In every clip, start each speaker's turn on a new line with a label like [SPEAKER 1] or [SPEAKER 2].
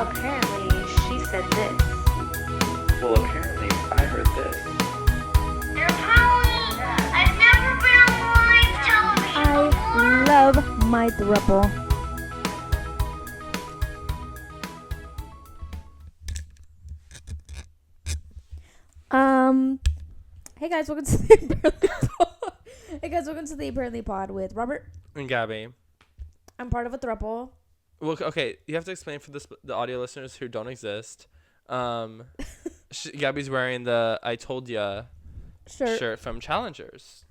[SPEAKER 1] Apparently, she said this.
[SPEAKER 2] Well, apparently, I heard this.
[SPEAKER 3] I've never been on live television before.
[SPEAKER 1] I love my throuple. Hey guys, welcome to the Apparently Pod. Hey guys, welcome to the Apparently Pod with Robert.
[SPEAKER 2] And Gabby.
[SPEAKER 1] I'm part of a throuple.
[SPEAKER 2] Well, okay, you have to explain for the audio listeners who don't exist. Gabby's wearing the I Told Ya shirt from Challengers.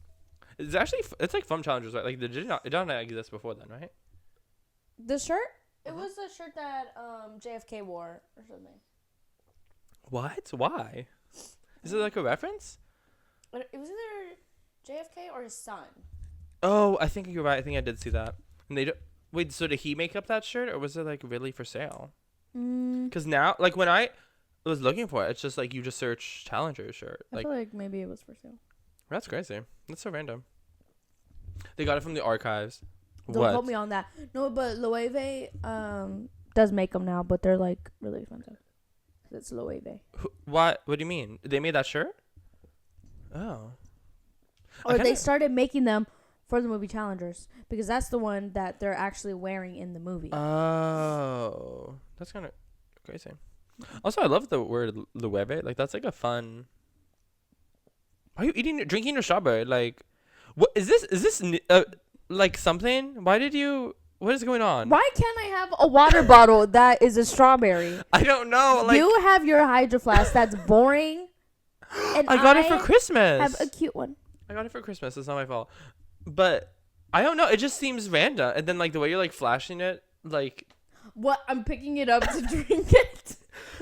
[SPEAKER 2] It's actually, it's like from Challengers, right? Like, it did not exist before then, right?
[SPEAKER 1] The shirt? It was a shirt that JFK wore or something.
[SPEAKER 2] What? Why? Is it like a reference?
[SPEAKER 1] It was either JFK or his son.
[SPEAKER 2] Oh, I think you're right. I think I did see that. And wait, so did he make up that shirt, or was it like really for sale? Because now, like when I was looking for it, it's just like you just search Challenger shirt.
[SPEAKER 1] I feel like maybe it was for sale.
[SPEAKER 2] That's crazy. That's so random. They got it from the archives.
[SPEAKER 1] Don't quote me on that. No, but Loewe does make them now, but they're like really expensive. It's Loewe.
[SPEAKER 2] What do you mean? They made that shirt? Oh.
[SPEAKER 1] Or they started making them for the movie Challengers, because that's the one that they're actually wearing in the movie.
[SPEAKER 2] Oh. That's kind of crazy. Also, I love the word Loewe. Like, that's like a fun... Are you drinking your strawberry? Like, what is this? Is this like something? What is going on?
[SPEAKER 1] Why can't I have a water bottle that is a strawberry?
[SPEAKER 2] I don't know. Like,
[SPEAKER 1] you have your Hydro Flask that's boring. And
[SPEAKER 2] I got it for Christmas.
[SPEAKER 1] Have a cute one.
[SPEAKER 2] I got it for Christmas. It's not my fault. But I don't know. It just seems random. And then like the way you're like flashing it, like.
[SPEAKER 1] What? I'm picking it up to drink it.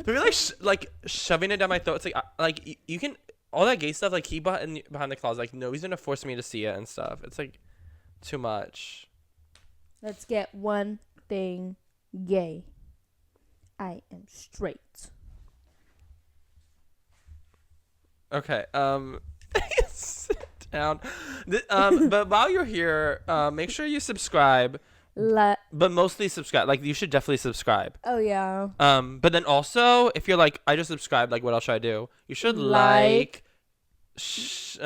[SPEAKER 2] Maybe like shoving it down my throat. It's like you can all that gay stuff. Like keep behind the closet. Like nobody's gonna force me to see it and stuff. It's like too much.
[SPEAKER 1] Let's get one thing gay. I am straight.
[SPEAKER 2] Okay. Sit down. But while you're here, make sure you subscribe. But mostly subscribe. Like, you should definitely subscribe.
[SPEAKER 1] Oh yeah.
[SPEAKER 2] But then also, if you're like, I just subscribed. Like, what else should I do? You should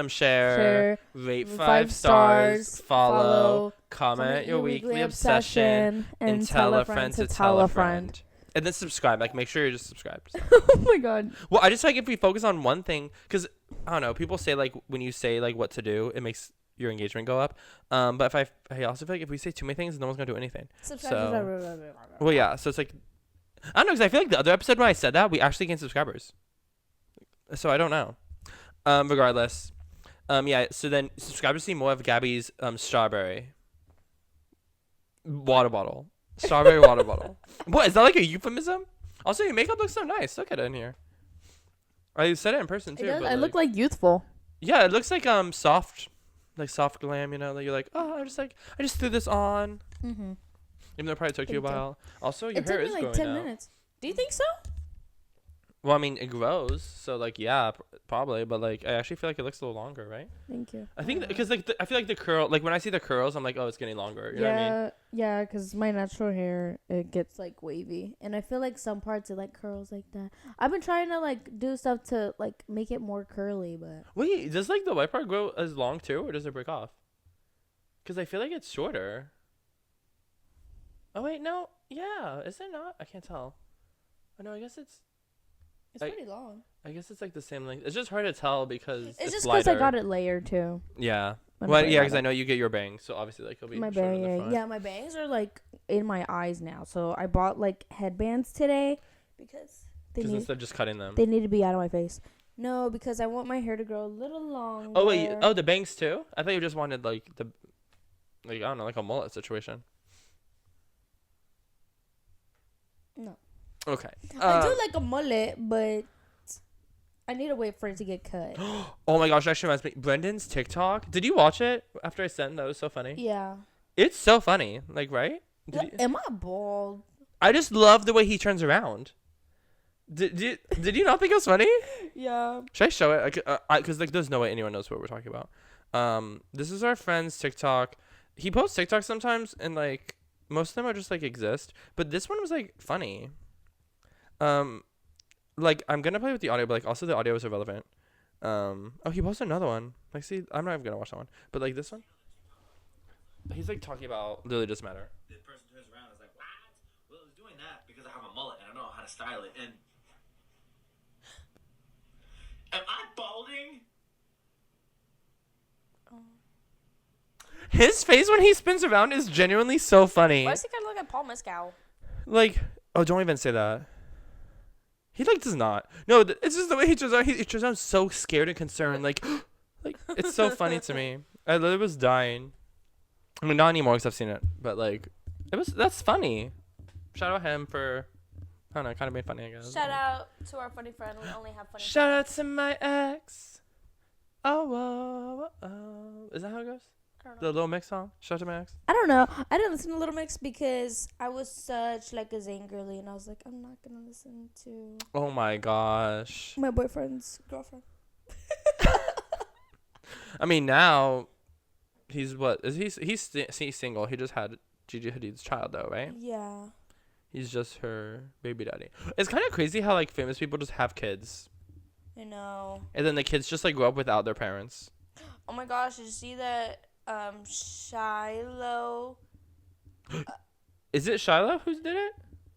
[SPEAKER 2] share, rate 5 stars, follow, comment your weekly obsession, and tell a friend to tell a friend. And then subscribe. Like, make sure you're just subscribed. So.
[SPEAKER 1] Oh my god.
[SPEAKER 2] Well, I just like if we focus on one thing, because I don't know, people say like when you say like what to do, it makes your engagement go up. But if I also feel like if we say too many things, no one's gonna do anything. Well, yeah. So it's like I don't know, because I feel like the other episode when I said that we actually gained subscribers. So I don't know. Regardless, yeah. So then subscribe to see more of Gabby's strawberry water bottle. Strawberry water bottle. What, is that like a euphemism? Also, your makeup looks so nice. Look at it in here. I said it in person too.
[SPEAKER 1] It does.
[SPEAKER 2] But
[SPEAKER 1] I look like youthful.
[SPEAKER 2] Yeah, it looks like soft glam. You know, like you're like, oh, I just threw this on.
[SPEAKER 1] Mm-hmm.
[SPEAKER 2] Even though it probably took you a while. Also, your
[SPEAKER 1] it
[SPEAKER 2] hair
[SPEAKER 1] took
[SPEAKER 2] is
[SPEAKER 1] me like
[SPEAKER 2] growing
[SPEAKER 1] 10
[SPEAKER 2] out.
[SPEAKER 1] minutes. Do you think so?
[SPEAKER 2] Well, I mean, it grows, so like yeah, probably. But like, I actually feel like it looks a little longer, right?
[SPEAKER 1] Thank you.
[SPEAKER 2] I think because like I feel like the curl, like when I see the curls, I'm like, oh, it's getting longer. You know what I mean?
[SPEAKER 1] Yeah, because my natural hair, it gets like wavy, and I feel like some parts it like curls like that. I've been trying to like do stuff to like make it more curly, but
[SPEAKER 2] wait, does like the white part grow as long too, or does it break off? Because I feel like it's shorter. Oh wait, no, yeah, is it not? I can't tell. Oh no, I guess it's
[SPEAKER 1] pretty long.
[SPEAKER 2] I guess it's like the same length. It's just hard to tell because
[SPEAKER 1] it's just because I got it layered too.
[SPEAKER 2] Yeah. Well, yeah, because I know you get your bangs, so obviously like it'll be
[SPEAKER 1] my
[SPEAKER 2] shorter in the front.
[SPEAKER 1] Yeah, my bangs are like in my eyes now, so I bought like headbands today because
[SPEAKER 2] instead of just cutting them,
[SPEAKER 1] they need to be out of my face. No, because I want my hair to grow a little longer.
[SPEAKER 2] Oh wait, the bangs too? I thought you just wanted like I don't know, like a mullet situation.
[SPEAKER 1] No.
[SPEAKER 2] Okay.
[SPEAKER 1] I do like a mullet, but I need to wait for it to get cut.
[SPEAKER 2] Oh my gosh, that actually reminds me. Brendan's TikTok. Did you watch it after I sent? That was so funny.
[SPEAKER 1] Yeah.
[SPEAKER 2] It's so funny. Like, right?
[SPEAKER 1] Am I bald?
[SPEAKER 2] I just love the way he turns around. Did you not think it was funny?
[SPEAKER 1] Yeah.
[SPEAKER 2] Should I show it? Because like there's no way anyone knows what we're talking about. This is our friend's TikTok. He posts TikTok sometimes, and like most of them are just like exist, but this one was like funny. Like I'm gonna play with the audio, but like also the audio is irrelevant. Oh, he posted another one. Like, see, I'm not even gonna watch that one, but like this one, he's like talking about literally doesn't matter.
[SPEAKER 4] The person turns around and is like, "What? Well, I was doing that because I have a mullet and I know how to style it." And am I balding?
[SPEAKER 2] His face when he spins around is genuinely so funny.
[SPEAKER 5] Why does he kind of look like Paul Mescal?
[SPEAKER 2] Like, oh, don't even say that. He like does not. No, it's just the way he turns out. He turns out so scared and concerned. Like, like it's so funny to me. I literally was dying. I mean, not anymore because I've seen it, but like, that's funny. Shout out him for, I don't know, kind of being funny, I guess.
[SPEAKER 5] Shout out to our funny friend. We only have funny.
[SPEAKER 2] Shout out to my ex. Oh, whoa, oh. Is that how it goes?
[SPEAKER 5] I don't know.
[SPEAKER 2] The Little Mix song? Shout out to my ex.
[SPEAKER 1] I don't know. I didn't listen to Little Mix because I was such like a Zayn girly, and I was like, I'm not gonna listen to
[SPEAKER 2] Oh my gosh.
[SPEAKER 1] my boyfriend's girlfriend.
[SPEAKER 2] I mean, now he's what? He's single. He just had Gigi Hadid's child though, right?
[SPEAKER 1] Yeah.
[SPEAKER 2] He's just her baby daddy. It's kind of crazy how like famous people just have kids,
[SPEAKER 1] I know.
[SPEAKER 2] and then the kids just like grow up without their parents.
[SPEAKER 5] Oh my gosh! Did you see that? Shiloh.
[SPEAKER 2] Is it Shiloh who did it?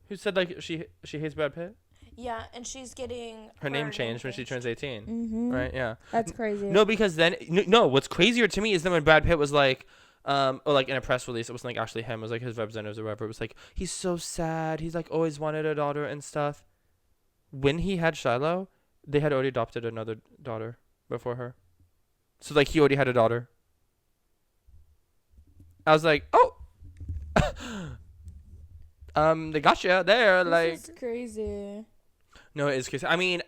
[SPEAKER 2] Who said like she hates Brad Pitt?
[SPEAKER 5] Yeah, and she's getting
[SPEAKER 2] Her name changed when she turns 18.
[SPEAKER 1] Mm-hmm.
[SPEAKER 2] Right? Yeah.
[SPEAKER 1] That's crazy.
[SPEAKER 2] No, because then no. What's crazier to me is then when Brad Pitt was like, or like in a press release, it wasn't like actually him. It was like his representatives or whatever. It was like he's so sad. He's like always wanted a daughter and stuff. When he had Shiloh, they had already adopted another daughter before her. So like he already had a daughter. I was like, oh, they got you out there.
[SPEAKER 1] This
[SPEAKER 2] Like,
[SPEAKER 1] is crazy.
[SPEAKER 2] no, it is crazy. I mean,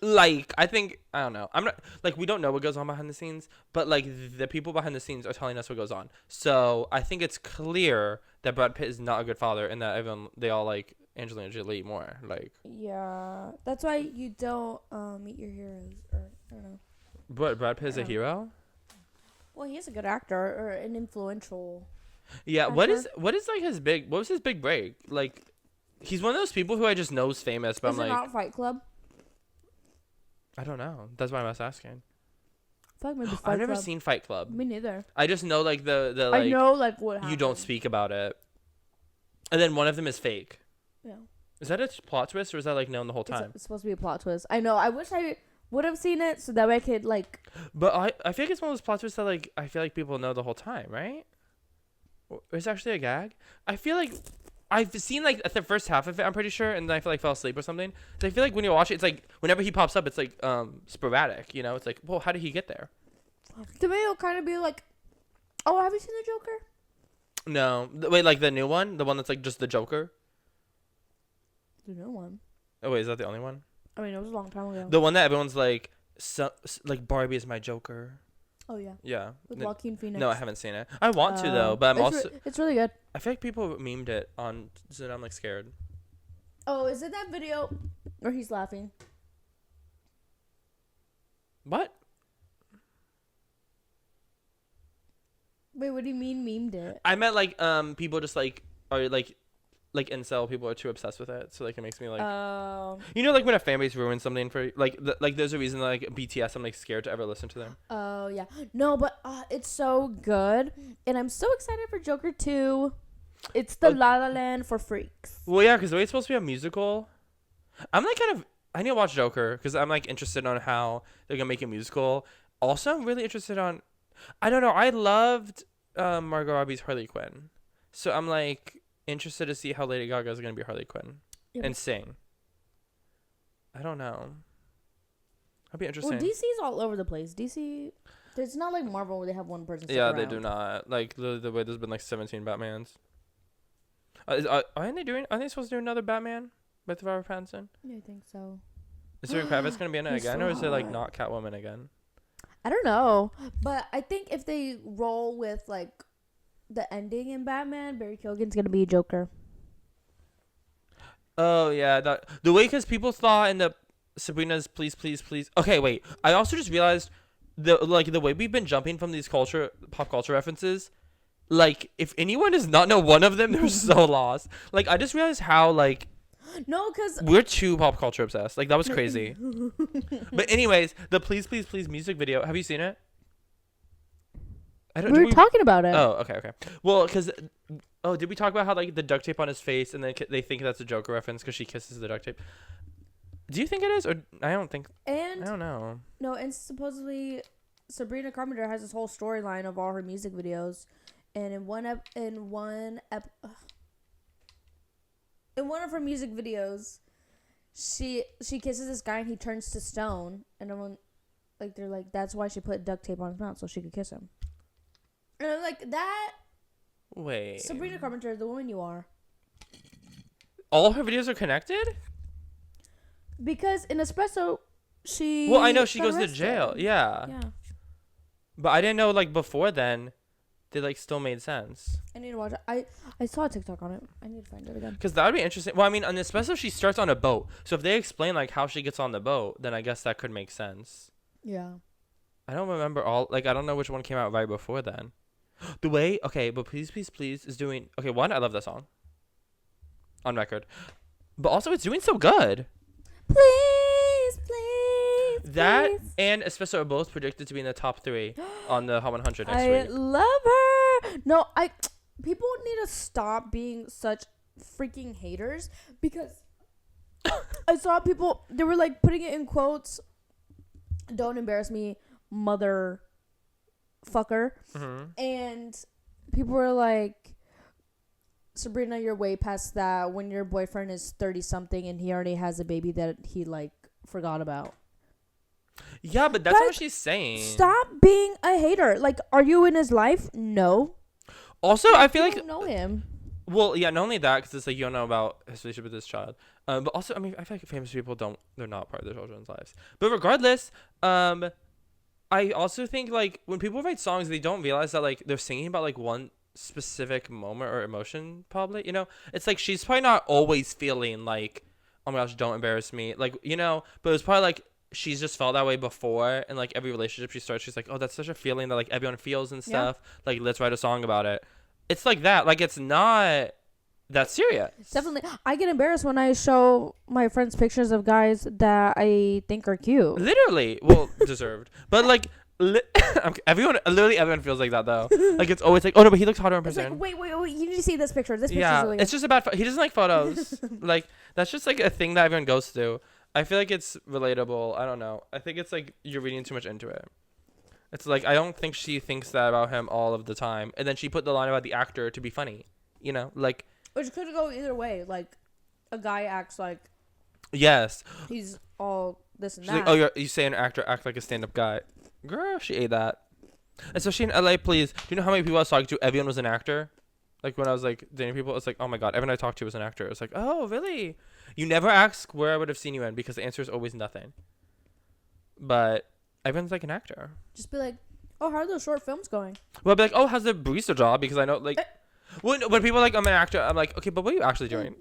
[SPEAKER 2] like, I think, I don't know. I'm not, like, we don't know what goes on behind the scenes, but, like, the people behind the scenes are telling us what goes on. So I think it's clear that Brad Pitt is not a good father and that they all like Angelina Jolie more. Like,
[SPEAKER 1] Yeah. That's why you don't meet your heroes, or I don't know.
[SPEAKER 2] but Brad Pitt is a
[SPEAKER 1] Yeah.
[SPEAKER 2] hero?
[SPEAKER 1] Well, he is a good actor or an influential.
[SPEAKER 2] Yeah.
[SPEAKER 1] Actor.
[SPEAKER 2] What is like what was his big break? Like, he's one of those people who I just know is famous, but
[SPEAKER 1] Is
[SPEAKER 2] I'm
[SPEAKER 1] it
[SPEAKER 2] like,
[SPEAKER 1] not Fight Club?
[SPEAKER 2] I don't know. That's why I was asking.
[SPEAKER 1] Fuck, maybe Fight
[SPEAKER 2] I've never
[SPEAKER 1] Club.
[SPEAKER 2] seen Fight Club.
[SPEAKER 1] Me neither.
[SPEAKER 2] I just know like the like
[SPEAKER 1] I know like what happened.
[SPEAKER 2] you don't speak about it, and then one of them is fake.
[SPEAKER 1] Yeah.
[SPEAKER 2] Is that a plot twist or is that like known the whole
[SPEAKER 1] It's,
[SPEAKER 2] time?
[SPEAKER 1] it's supposed to be a plot twist. I know. I wish I would have seen it so that way I could like.
[SPEAKER 2] But I feel like it's one of those plot twists that like I feel like people know the whole time, right? Or it's actually a gag. I feel like I've seen like the first half of it. I'm pretty sure, and then I feel like fell asleep or something. So I feel like when you watch it, it's like whenever he pops up, it's like sporadic. You know, it's like, well, how did he get there?
[SPEAKER 1] To me, it'll kind of be like, oh, have you seen the Joker?
[SPEAKER 2] No, wait, like the new one, the one that's like just the Joker.
[SPEAKER 1] The new one.
[SPEAKER 2] Oh wait, is that the only one?
[SPEAKER 1] I mean, it was a long time ago.
[SPEAKER 2] The one that everyone's like, like Barbie is my Joker.
[SPEAKER 1] Oh yeah,
[SPEAKER 2] Yeah.
[SPEAKER 1] with Joaquin Phoenix.
[SPEAKER 2] No, I haven't seen it. I want to though, but I'm also.
[SPEAKER 1] It's really good.
[SPEAKER 2] I feel like people memed it on, so I'm like scared.
[SPEAKER 1] Oh, is it that video where he's laughing?
[SPEAKER 2] What?
[SPEAKER 1] Wait, what do you mean memed it?
[SPEAKER 2] I meant like people just like are like incel people are too obsessed with it, so like it makes me like you know like when a fan base ruins something for like like there's a reason like BTS I'm like scared to ever listen to them.
[SPEAKER 1] Oh yeah, no, but it's so good, and I'm so excited for Joker 2. It's the La La Land for freaks.
[SPEAKER 2] Well, yeah, because the way it's supposed to be a musical, I'm like kind of I need to watch Joker because I'm like interested on how they're gonna make a musical. Also, I'm really interested on I don't know. I loved Margot Robbie's Harley Quinn, so I'm like interested to see how Lady Gaga is gonna be Harley Quinn and sing. I don't know. That'd be interesting.
[SPEAKER 1] Well, DC's all over the place. DC, it's not like Marvel where they have one person.
[SPEAKER 2] Yeah, they do not. Like the way there's been like 17 Batmans. Aren't they supposed to do another Batman with Robert Pattinson?
[SPEAKER 1] Yeah, I think so.
[SPEAKER 2] Is Zoe Kravitz gonna be in it
[SPEAKER 1] He's
[SPEAKER 2] again,
[SPEAKER 1] so
[SPEAKER 2] or is it like
[SPEAKER 1] hot.
[SPEAKER 2] not Catwoman again?
[SPEAKER 1] I don't know, but I think if they roll with like the ending in Batman, Barry Keoghan's gonna be Joker.
[SPEAKER 2] Oh yeah, the way because people thought in the Sabrina's please. Okay, wait. I also just realized the way we've been jumping from these pop culture references. Like, if anyone does not know one of them, they're so lost. Like, I just realized how, like,
[SPEAKER 1] No, because
[SPEAKER 2] we're too pop culture obsessed. Like, that was crazy. But anyways, the Please Please Please music video. Have you seen it?
[SPEAKER 1] we were talking about it.
[SPEAKER 2] Oh, okay. Well, because... Oh, did we talk about how, like, the duct tape on his face, and then they think that's a Joker reference because she kisses the duct tape? Do you think it is? Or I don't think...
[SPEAKER 1] And
[SPEAKER 2] I don't know.
[SPEAKER 1] No, and supposedly Sabrina Carpenter has this whole storyline of all her music videos. And in one of her music videos, she kisses this guy and he turns to stone, and everyone, like, they're like, that's why she put duct tape on his mouth so she could kiss him. And I'm like, that.
[SPEAKER 2] Wait.
[SPEAKER 1] Sabrina Carpenter, the woman you are.
[SPEAKER 2] All her videos are connected?
[SPEAKER 1] Because in Espresso, she.
[SPEAKER 2] Well, I know she
[SPEAKER 1] got
[SPEAKER 2] goes to
[SPEAKER 1] arrested.
[SPEAKER 2] jail. Yeah. But I didn't know, like, before then, they, like, still made sense.
[SPEAKER 1] I need to watch it. I saw a TikTok on it. I need to find it again.
[SPEAKER 2] Because that would be interesting. Well, I mean, on Espresso, she starts on a boat. So if they explain, like, how she gets on the boat, then I guess that could make sense.
[SPEAKER 1] Yeah.
[SPEAKER 2] I don't remember all. Like, I don't know which one came out right before then. The way. Okay, but Please Please Please is doing. Okay, one, I love that song. On record. But also, it's doing so good.
[SPEAKER 1] Please, please.
[SPEAKER 2] That
[SPEAKER 1] please.
[SPEAKER 2] and Espresso are both predicted to be in the top 3 on the Hot 100 next
[SPEAKER 1] I
[SPEAKER 2] week.
[SPEAKER 1] love her. No, people need to stop being such freaking haters, because I saw people, they were like putting it in quotes, don't embarrass me, mother fucker. And people were like, Sabrina, you're way past that when your boyfriend is 30 something and he already has a baby that he, like, forgot about.
[SPEAKER 2] Yeah, but that's what she's saying.
[SPEAKER 1] Stop being a hater. Like, are you in his life? No.
[SPEAKER 2] Also, I feel
[SPEAKER 1] You
[SPEAKER 2] like
[SPEAKER 1] don't know him.
[SPEAKER 2] Well, yeah, not only that, because it's like you don't know about his relationship with this child. But also, I mean, I feel like famous people they're not part of their children's lives. But regardless, I also think, like, when people write songs, they don't realize that, like, they're singing about, like, one specific moment or emotion, probably, you know? It's like, she's probably not always feeling like, oh my gosh, don't embarrass me. Like, you know, but it's probably like, she's just felt that way before, and, like, every relationship she starts, she's like, oh, that's such a feeling that, like, everyone feels and stuff. Yeah. Like, let's write a song about it. It's like that. Like, it's not that serious.
[SPEAKER 1] Definitely. I get embarrassed when I show my friends pictures of guys that I think are cute.
[SPEAKER 2] Literally. Well, deserved. But, like, literally everyone feels like that, though. Like, it's always like, oh, no, but he looks hotter in person.
[SPEAKER 1] Like, wait. You need to see this picture. This picture's really good.
[SPEAKER 2] It's just about, he doesn't like photos. Like, that's just, like, a thing that everyone goes through. I feel like it's relatable. I don't know. I think it's, like, you're reading too much into it. It's like, I don't think she thinks that about him all of the time. And then she put the line about the actor to be funny. You know? Like.
[SPEAKER 1] Which could go either way. Like, a guy acts like.
[SPEAKER 2] Yes.
[SPEAKER 1] He's all this and
[SPEAKER 2] She's
[SPEAKER 1] that.
[SPEAKER 2] like, oh, you say an actor act like a stand-up guy. Girl, she ate that. Especially in LA, please. Do you know how many people I was talking to? Everyone was an actor. Like, when I was, like, dating people, it's like, oh my God, everyone I talked to was an actor. It's like, oh, really? You never ask where I would have seen you in, because the answer is always nothing. But everyone's like an actor.
[SPEAKER 1] Just be like, oh, how are those short films going?
[SPEAKER 2] Well, I'd be like, oh, how's the barista job? Because I know, like, when people are like, I'm an actor, I'm like, okay, but what are you actually doing?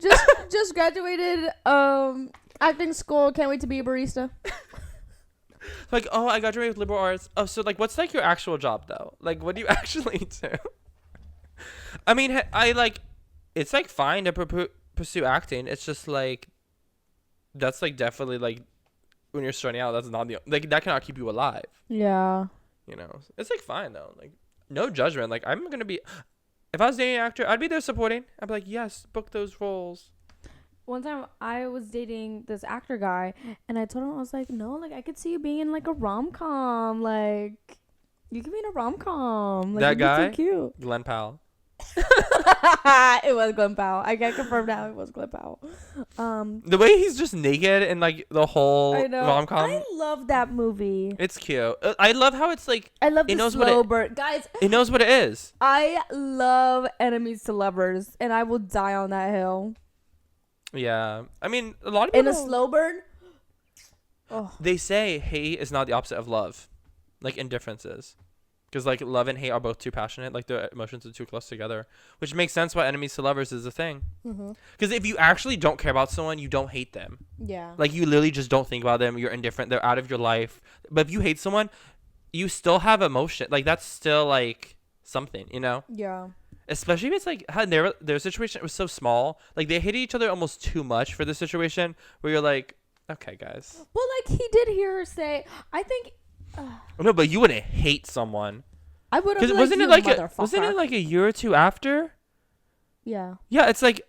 [SPEAKER 1] Just graduated acting school. Can't wait to be a barista.
[SPEAKER 2] Like, oh, I graduated with liberal arts. Oh, so, like, what's, like, your actual job, though? Like, what do you actually do? I mean, it's, like, fine to pursue acting. It's just, like, that's, like, definitely, like, when you're starting out, that's not like, that cannot keep you alive.
[SPEAKER 1] Yeah.
[SPEAKER 2] You know? It's, like, fine, though. Like, no judgment. Like, I'm going to be, if I was dating an actor, I'd be there supporting. I'd be like, yes, book those roles.
[SPEAKER 1] One time I was dating this actor guy, and I told him, I was like, no, like, I could see you being in, like, a rom-com. Like, you could be in a rom-com. Like,
[SPEAKER 2] that guy?
[SPEAKER 1] so cute.
[SPEAKER 2] Glenn Powell.
[SPEAKER 1] It was Glenn Powell. I can confirm now it was Glenn Powell.
[SPEAKER 2] The way he's just naked in, like, the whole rom-com.
[SPEAKER 1] I love that movie.
[SPEAKER 2] It's cute. I love how it's, like,
[SPEAKER 1] I love the slow burn. Guys.
[SPEAKER 2] It knows what it is.
[SPEAKER 1] I love enemies to lovers, and I will die on that hill.
[SPEAKER 2] Yeah. I mean, a lot of people...
[SPEAKER 1] In a slow burn?
[SPEAKER 2] Oh. They say hate is not the opposite of love. Like, indifference is. Because, like, love and hate are both too passionate. Like, their emotions are too close together. Which makes sense why enemies to lovers is a thing. Because if you actually don't care about someone, you don't hate them.
[SPEAKER 1] Yeah.
[SPEAKER 2] Like, you literally just don't think about them. You're indifferent. They're out of your life. But if you hate someone, you still have emotion. Like, that's still, like, something, you know?
[SPEAKER 1] Yeah.
[SPEAKER 2] Especially if it's like how their situation was so small. Like they hated each other almost too much for the situation where you're like, okay, guys.
[SPEAKER 1] Well, like he did hear her say, I think.
[SPEAKER 2] No, but you wouldn't hate someone.
[SPEAKER 1] I would have.
[SPEAKER 2] Because wasn't it like a year or two after?
[SPEAKER 1] Yeah.
[SPEAKER 2] Yeah, it's like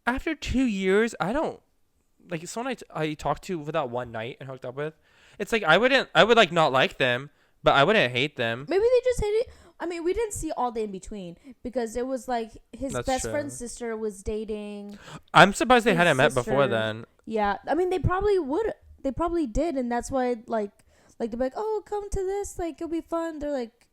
[SPEAKER 2] after 2 years, I don't like someone I talked to for that one night and hooked up with. It's like I would like not like them, but I wouldn't hate them.
[SPEAKER 1] Maybe they just hated. I mean, we didn't see all the in between because it was like his
[SPEAKER 2] That's
[SPEAKER 1] best
[SPEAKER 2] true.
[SPEAKER 1] friend's sister was dating.
[SPEAKER 2] I'm surprised they
[SPEAKER 1] his
[SPEAKER 2] hadn't met before
[SPEAKER 1] sister.
[SPEAKER 2] then.
[SPEAKER 1] Yeah, I mean, they probably would. They probably did, and that's why like they'd be like, "Oh, come to this. Like, it'll be fun." They're like,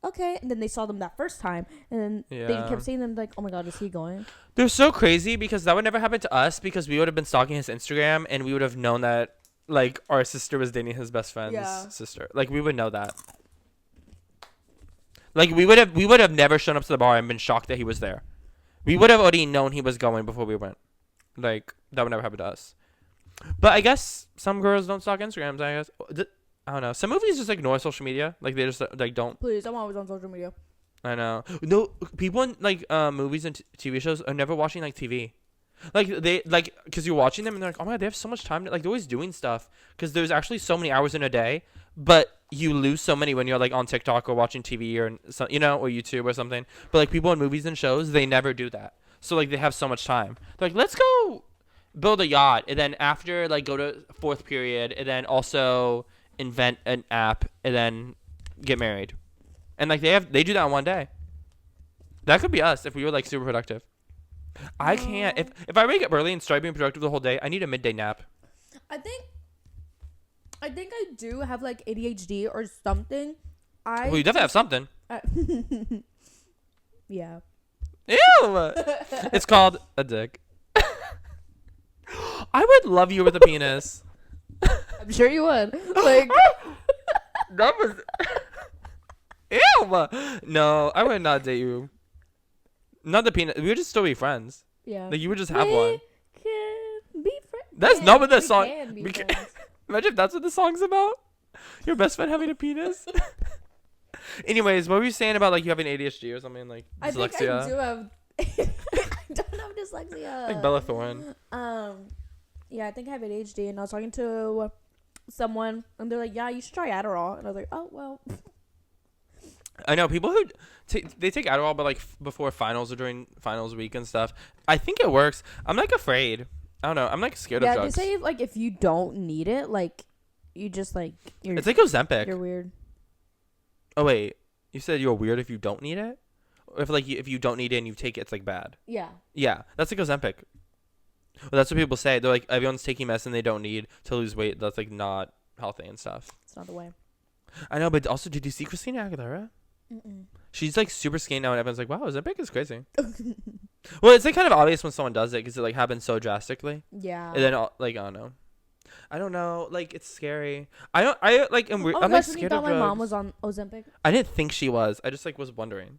[SPEAKER 1] "Okay," and then they saw them that first time, and then they
[SPEAKER 2] Yeah.
[SPEAKER 1] kept seeing them like, "Oh my God, is he going?"
[SPEAKER 2] They're so crazy because that would never happen to us because we would have been stalking his Instagram and we would have known that like our sister was dating his best friend's
[SPEAKER 1] Yeah.
[SPEAKER 2] sister. Like we would know that. Like we would have never shown up to the bar and been shocked that he was there. We would have already known he was going before we went. Like that would never happen to us. But I guess some girls don't stalk Instagrams. I guess I don't know. Some movies just ignore social media. Like they just like don't.
[SPEAKER 1] Please, I'm always on social media.
[SPEAKER 2] I know. No, people in like movies and TV shows are never watching like TV. Like they like because you're watching them and they're like, oh my God, they have so much time. Like they're always doing stuff because there's actually so many hours in a day, but you lose so many when you're like on TikTok or watching TV or so, or YouTube or something. But like people in movies and shows, they never do that. So like they have so much time. They're like, let's go build a yacht and then after like go to fourth period and then also invent an app and then get married. And like they do that in one day. That could be us if we were like super productive. I can't. If I wake up early and start being productive the whole day, I need a midday nap.
[SPEAKER 1] I think I do have like ADHD or something.
[SPEAKER 2] Well, you definitely have something.
[SPEAKER 1] Yeah.
[SPEAKER 2] Ew! It's called a dick. I would love you with a penis.
[SPEAKER 1] I'm sure you would. Like
[SPEAKER 2] That was. Ew! No, I would not date you. Not the penis. We would just still be friends.
[SPEAKER 1] yeah.
[SPEAKER 2] Like you would just have one.
[SPEAKER 1] Can be friends.
[SPEAKER 2] That's not what the song.
[SPEAKER 1] Can be
[SPEAKER 2] we can-
[SPEAKER 1] friends.
[SPEAKER 2] Imagine if that's what the song's about. Your best friend having a penis. Anyways, what were you saying about like you having ADHD or something like
[SPEAKER 1] I think
[SPEAKER 2] dyslexia?
[SPEAKER 1] I do have. I don't have dyslexia.
[SPEAKER 2] Like Bella Thorne.
[SPEAKER 1] Yeah, I think I have ADHD, and I was talking to someone, and they're like, "Yeah, you should try Adderall," and I was like, "Oh well."
[SPEAKER 2] I know people who they take Adderall, but like before finals or during finals week and stuff. I think it works. I'm like afraid. I don't know. I'm like scared of
[SPEAKER 1] Yeah,
[SPEAKER 2] drugs.
[SPEAKER 1] they say like if you don't need it, like you just like you're.
[SPEAKER 2] It's like Ozempic.
[SPEAKER 1] You're weird.
[SPEAKER 2] Oh wait, you said you're weird if you don't need it, or if you don't need it and you take it, it's like bad.
[SPEAKER 1] Yeah.
[SPEAKER 2] Yeah, that's like Ozempic. Well, that's what people say. They're like everyone's taking medicine they don't need to lose weight. That's like not healthy and stuff.
[SPEAKER 1] It's not the way.
[SPEAKER 2] I know, but also, did you see Christina Aguilera?
[SPEAKER 1] Mm-mm.
[SPEAKER 2] She's like super skinny now, and everyone's like, "Wow, Ozempic is crazy." Well, it's like kind of obvious when someone does it because it like happens so drastically,
[SPEAKER 1] Yeah.
[SPEAKER 2] and then like I don't know, like it's scary. I like am weird.
[SPEAKER 1] Oh
[SPEAKER 2] I'm
[SPEAKER 1] my
[SPEAKER 2] like
[SPEAKER 1] gosh, when you
[SPEAKER 2] scared
[SPEAKER 1] thought
[SPEAKER 2] of
[SPEAKER 1] my
[SPEAKER 2] drugs.
[SPEAKER 1] mom was on Ozempic.
[SPEAKER 2] I didn't think she was. I just like was wondering.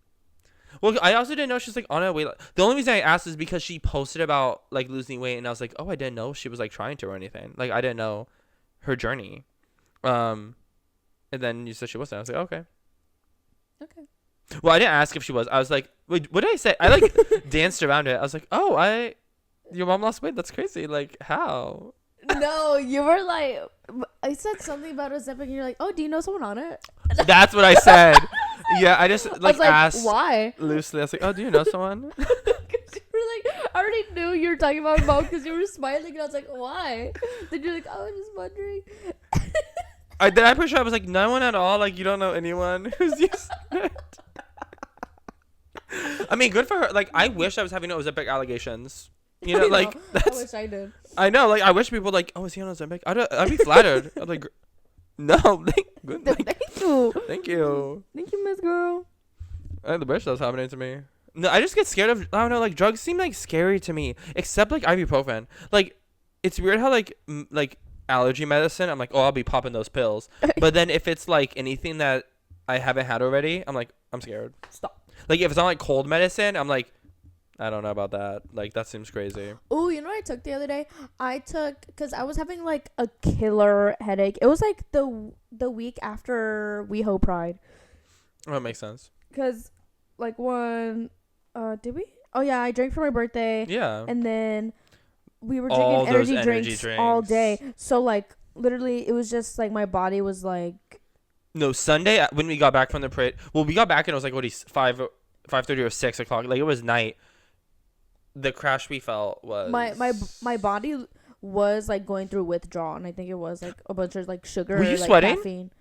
[SPEAKER 2] Well, I also didn't know she's like on her weight. The only reason I asked is because she posted about like losing weight, and I was like, oh, I didn't know she was like trying to or anything. Like I didn't know her journey. And then you said she wasn't. I was like, okay.
[SPEAKER 1] Okay.
[SPEAKER 2] Well, I didn't ask if she was. I was like, wait, what did I say? I like danced around it. I was like, oh, your mom lost weight. That's crazy. Like how?
[SPEAKER 1] No, you were like, I said something about Ozempic, and you're like, oh, do you know someone on it?
[SPEAKER 2] That's what I said. Yeah, I just
[SPEAKER 1] I was
[SPEAKER 2] like
[SPEAKER 1] like,
[SPEAKER 2] asked
[SPEAKER 1] why?
[SPEAKER 2] loosely. I was like, oh, do you know someone?
[SPEAKER 1] Because you were like, I already knew you were talking about mom because you were smiling, and I was like, why? Then you're like, oh, I'm just wondering.
[SPEAKER 2] I'm pretty sure I was like, no one at all. Like, you don't know anyone who's used it. I mean, good for her. Like, I wish I was having Ozempic allegations. You know,
[SPEAKER 1] I
[SPEAKER 2] like
[SPEAKER 1] know.
[SPEAKER 2] that's.
[SPEAKER 1] I wish I did.
[SPEAKER 2] I know. Like, I wish people like, oh, is he on Ozempic? I'd be flattered. I'd like, no, good.
[SPEAKER 1] Thank you.
[SPEAKER 2] Thank you.
[SPEAKER 1] Thank you, Miss Girl.
[SPEAKER 2] I wish that was happening to me. No, I just get scared of. I don't know. Like, drugs seem like scary to me, except like ibuprofen. Like, it's weird how like like allergy medicine. I'm like, oh, I'll be popping those pills. But then if it's like anything that I haven't had already, I'm like, I'm scared.
[SPEAKER 1] Stop.
[SPEAKER 2] Like if it's not like cold medicine, I'm like, I don't know about that. Like that seems crazy.
[SPEAKER 1] Oh, you know what I took the other day? I took because I was having like a killer headache. It was like the week after WeHo Pride.
[SPEAKER 2] Oh, it makes sense.
[SPEAKER 1] Because like when Did we? Oh yeah, I drank for my birthday.
[SPEAKER 2] Yeah.
[SPEAKER 1] And then we were
[SPEAKER 2] All
[SPEAKER 1] drinking
[SPEAKER 2] those
[SPEAKER 1] energy
[SPEAKER 2] energy
[SPEAKER 1] drinks all
[SPEAKER 2] drinks.
[SPEAKER 1] day. So like literally, it was just like my body was like.
[SPEAKER 2] No, Sunday when we got back from the parade. Well, we got back and it was like 5:30 or 6 o'clock. Like it was night. The crash we felt was
[SPEAKER 1] My body was like going through withdrawal, and I think it was like a bunch of like sugar.
[SPEAKER 2] Were you
[SPEAKER 1] like,
[SPEAKER 2] sweating?
[SPEAKER 1] Caffeine.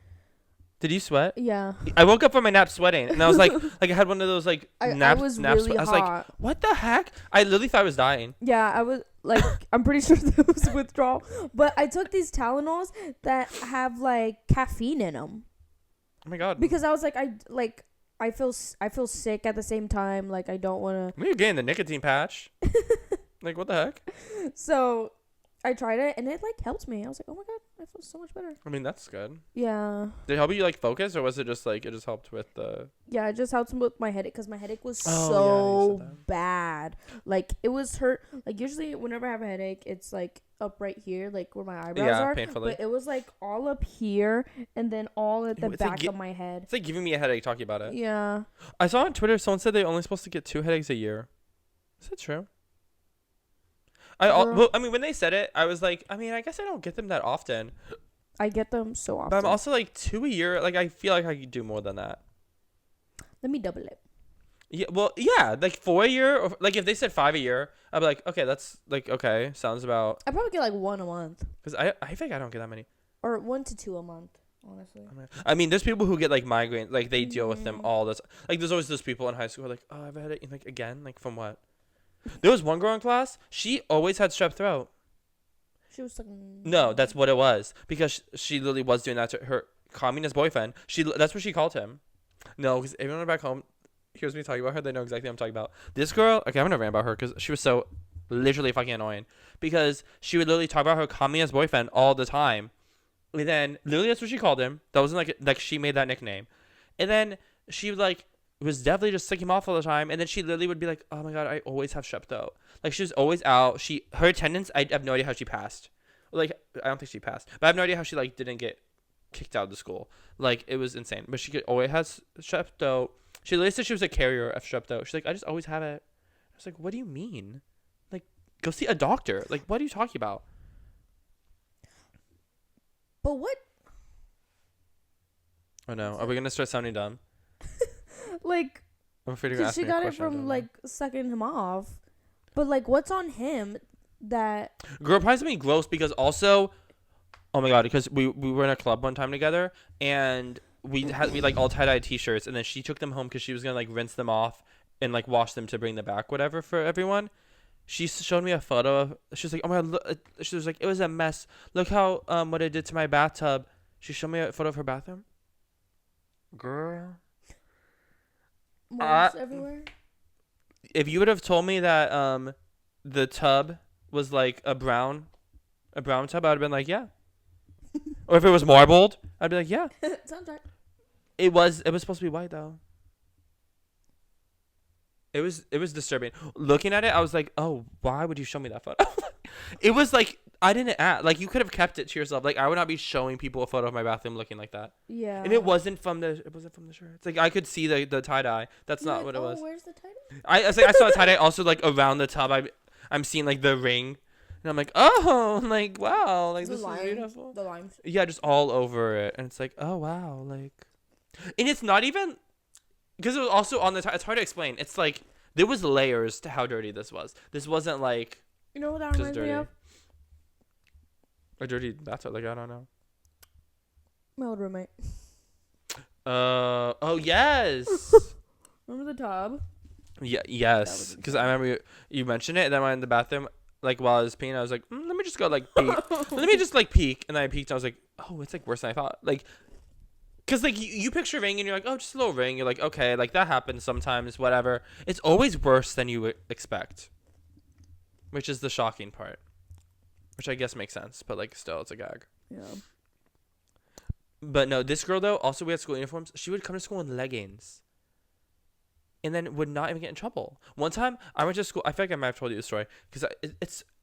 [SPEAKER 2] Did you sweat?
[SPEAKER 1] Yeah.
[SPEAKER 2] I woke up from my nap sweating, and I was like I had one of those like
[SPEAKER 1] I
[SPEAKER 2] naps.
[SPEAKER 1] was
[SPEAKER 2] naps
[SPEAKER 1] really
[SPEAKER 2] I was
[SPEAKER 1] hot.
[SPEAKER 2] like, what the heck? I literally thought I was dying.
[SPEAKER 1] Yeah, I was like, I'm pretty sure that was withdrawal, but I took these Tylenols that have like caffeine in them.
[SPEAKER 2] Oh my god.
[SPEAKER 1] Because I was like, I feel sick at the same time. Like I don't want
[SPEAKER 2] Maybe you're getting the nicotine patch. Like what the heck?
[SPEAKER 1] to. So I tried it and it like helped me. I was like, oh my god, I feel so much better.
[SPEAKER 2] I mean that's good.
[SPEAKER 1] Yeah.
[SPEAKER 2] Did it help you like focus, or was it just like it just helped with the?
[SPEAKER 1] Yeah, it just helped me with my headache because my headache was
[SPEAKER 2] Oh, yeah, you
[SPEAKER 1] so
[SPEAKER 2] said that.
[SPEAKER 1] bad. Like it was hurt. Like usually whenever I have a headache, it's like up right here, like where my eyebrows
[SPEAKER 2] Yeah,
[SPEAKER 1] are.
[SPEAKER 2] painfully.
[SPEAKER 1] But it was like all up here and then all at the
[SPEAKER 2] It's like
[SPEAKER 1] back of my head.
[SPEAKER 2] It's like giving me a headache talking about it.
[SPEAKER 1] Yeah.
[SPEAKER 2] I saw on Twitter someone said they're only supposed to get 2 headaches a year. Is that true?
[SPEAKER 1] Girl.
[SPEAKER 2] Well, I mean, when they said it, I was like, I mean, I guess I don't get them that often.
[SPEAKER 1] I get them so often.
[SPEAKER 2] But I'm also like 2 a year. Like I feel like I could do more than that.
[SPEAKER 1] Let me double it.
[SPEAKER 2] Yeah, well, yeah, like 4 a year. Or, like if they said 5 a year, I'd be like, okay, that's like okay, sounds about.
[SPEAKER 1] I probably get like 1 a month.
[SPEAKER 2] Because I think I don't get that many.
[SPEAKER 1] Or 1 to 2 a month, honestly.
[SPEAKER 2] I mean, there's people who get like migraines, like they deal with them all this. Like there's always those people in high school who are like, oh, I've had it like again, like from what? There was one girl in class. She always had strep throat.
[SPEAKER 1] She was like.
[SPEAKER 2] No, that's what it was because she literally was doing that to her communist boyfriend. That's what she called him. No, because everyone back home hears me talking about her. They know exactly what I'm talking about. This girl. Okay, I'm gonna rant about her because she was so literally fucking annoying. Because she would literally talk about her communist boyfriend all the time, and then literally that's what she called him. That wasn't like she made that nickname, and then she was definitely just sick him off all the time, and then she literally would be like, oh my god, I always have strep throat. Like she was always out. Her attendance, I have no idea how she passed. Like I don't think she passed, but I have no idea how she like didn't get kicked out of the school. Like it was insane. But she could always has strep throat. She literally said she was a carrier of strep throat. She's like, I just always have it. I was like, what do you mean? Like go see a doctor. Like what are you talking about?
[SPEAKER 1] But what?
[SPEAKER 2] Oh no, are we gonna start sounding dumb?
[SPEAKER 1] Like.
[SPEAKER 2] I'm afraid you're gonna ask
[SPEAKER 1] She
[SPEAKER 2] me a
[SPEAKER 1] got it
[SPEAKER 2] question I don't
[SPEAKER 1] from
[SPEAKER 2] know.
[SPEAKER 1] like sucking him off. But like, what's on him that.
[SPEAKER 2] Girl, probably something gross because also, oh my god, because we were in a club one time together and we like all tie-dye t-shirts and then she took them home because she was gonna like rinse them off and like wash them to bring them back, whatever, for everyone. She showed me a photo of. She was like, oh my god, look, she was like, it was a mess. Look how what it did to my bathtub. She showed me a photo of her bathroom. Girl.
[SPEAKER 1] Moles everywhere?
[SPEAKER 2] If you would have told me that the tub was like a brown tub, I'd have been like, yeah. Or if it was marbled, I'd be like, yeah.
[SPEAKER 1] Sounds right.
[SPEAKER 2] It was supposed to be white though. It was disturbing. Looking at it, I was like, oh, why would you show me that photo? It was like I didn't ask. Like you could have kept it to yourself. Like I would not be showing people a photo of my bathroom looking like that.
[SPEAKER 1] Yeah.
[SPEAKER 2] And it wasn't from the shirt. It's like I could see the tie dye. That's
[SPEAKER 1] You're
[SPEAKER 2] not
[SPEAKER 1] like,
[SPEAKER 2] what it was.
[SPEAKER 1] Where's the title?
[SPEAKER 2] I was like I saw a tie dye also like around the tub. I'm seeing like the ring, and I'm like, oh, like wow, like this is beautiful.
[SPEAKER 1] The limes.
[SPEAKER 2] Yeah, just all over it, and it's like, oh wow, like, and it's not even because it was also on the tie. It's hard to explain. It's like there was layers to how dirty this was. This wasn't like
[SPEAKER 1] You know what that
[SPEAKER 2] just
[SPEAKER 1] reminds
[SPEAKER 2] dirty.
[SPEAKER 1] me of?
[SPEAKER 2] A dirty bathtub, like I don't know.
[SPEAKER 1] My old roommate.
[SPEAKER 2] Oh yes.
[SPEAKER 1] Remember the tub?
[SPEAKER 2] Yeah, yes. Because I remember you mentioned it, and then when I went in the bathroom, like while I was peeing, I was like, let me just go like peek. Let me just like peek, and then I peeked, and I was like, oh, it's like worse than I thought. Like, cause like you picture a ring, and you're like, oh, just a little ring. You're like, okay, like that happens sometimes, whatever. It's always worse than you would expect, which is the shocking part. Which I guess makes sense, but like still, it's a gag.
[SPEAKER 1] Yeah.
[SPEAKER 2] But no, this girl though, also we had school uniforms. She would come to school in leggings. And then would not even get in trouble. One time, I went to school. I feel like I might have told you the story because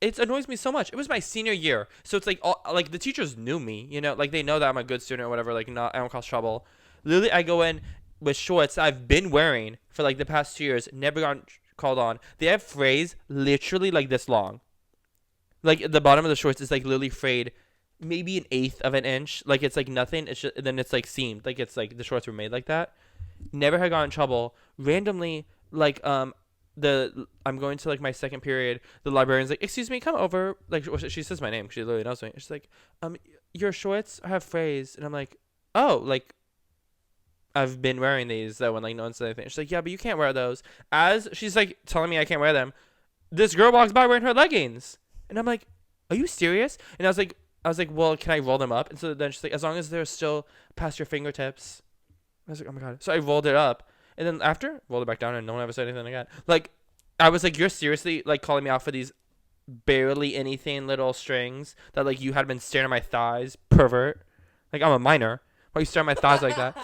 [SPEAKER 2] it annoys me so much. It was my senior year, so it's like like the teachers knew me, you know, like they know that I'm a good student or whatever. Like I don't cause trouble. Literally, I go in with shorts I've been wearing for like the past 2 years, never gotten called on. They have frays literally like this long. Like the bottom of the shorts is like literally frayed, maybe an eighth of an inch. Like it's like nothing. It's just, then it's like seamed. Like it's like the shorts were made like that. Never had gotten in trouble. Randomly, like I'm going to like my second period. The librarian's like, "Excuse me, come over." Like she says my name. She literally knows me. She's like, your shorts have frays," and I'm like, "Oh, like I've been wearing these though," when like no one said anything. She's like, "Yeah, but you can't wear those." As she's like telling me I can't wear them, this girl walks by wearing her leggings, and I'm like, "Are you serious?" And I was like, "Well, can I roll them up?" And so then she's like, "As long as they're still past your fingertips." I was like, "Oh my god!" So I rolled it up, and then after rolled it back down, and no one ever said anything again. Like, I was like, "You're seriously like calling me out for these barely anything little strings that like you had been staring at my thighs, pervert? Like I'm a minor. Why are you staring at my thighs like that?"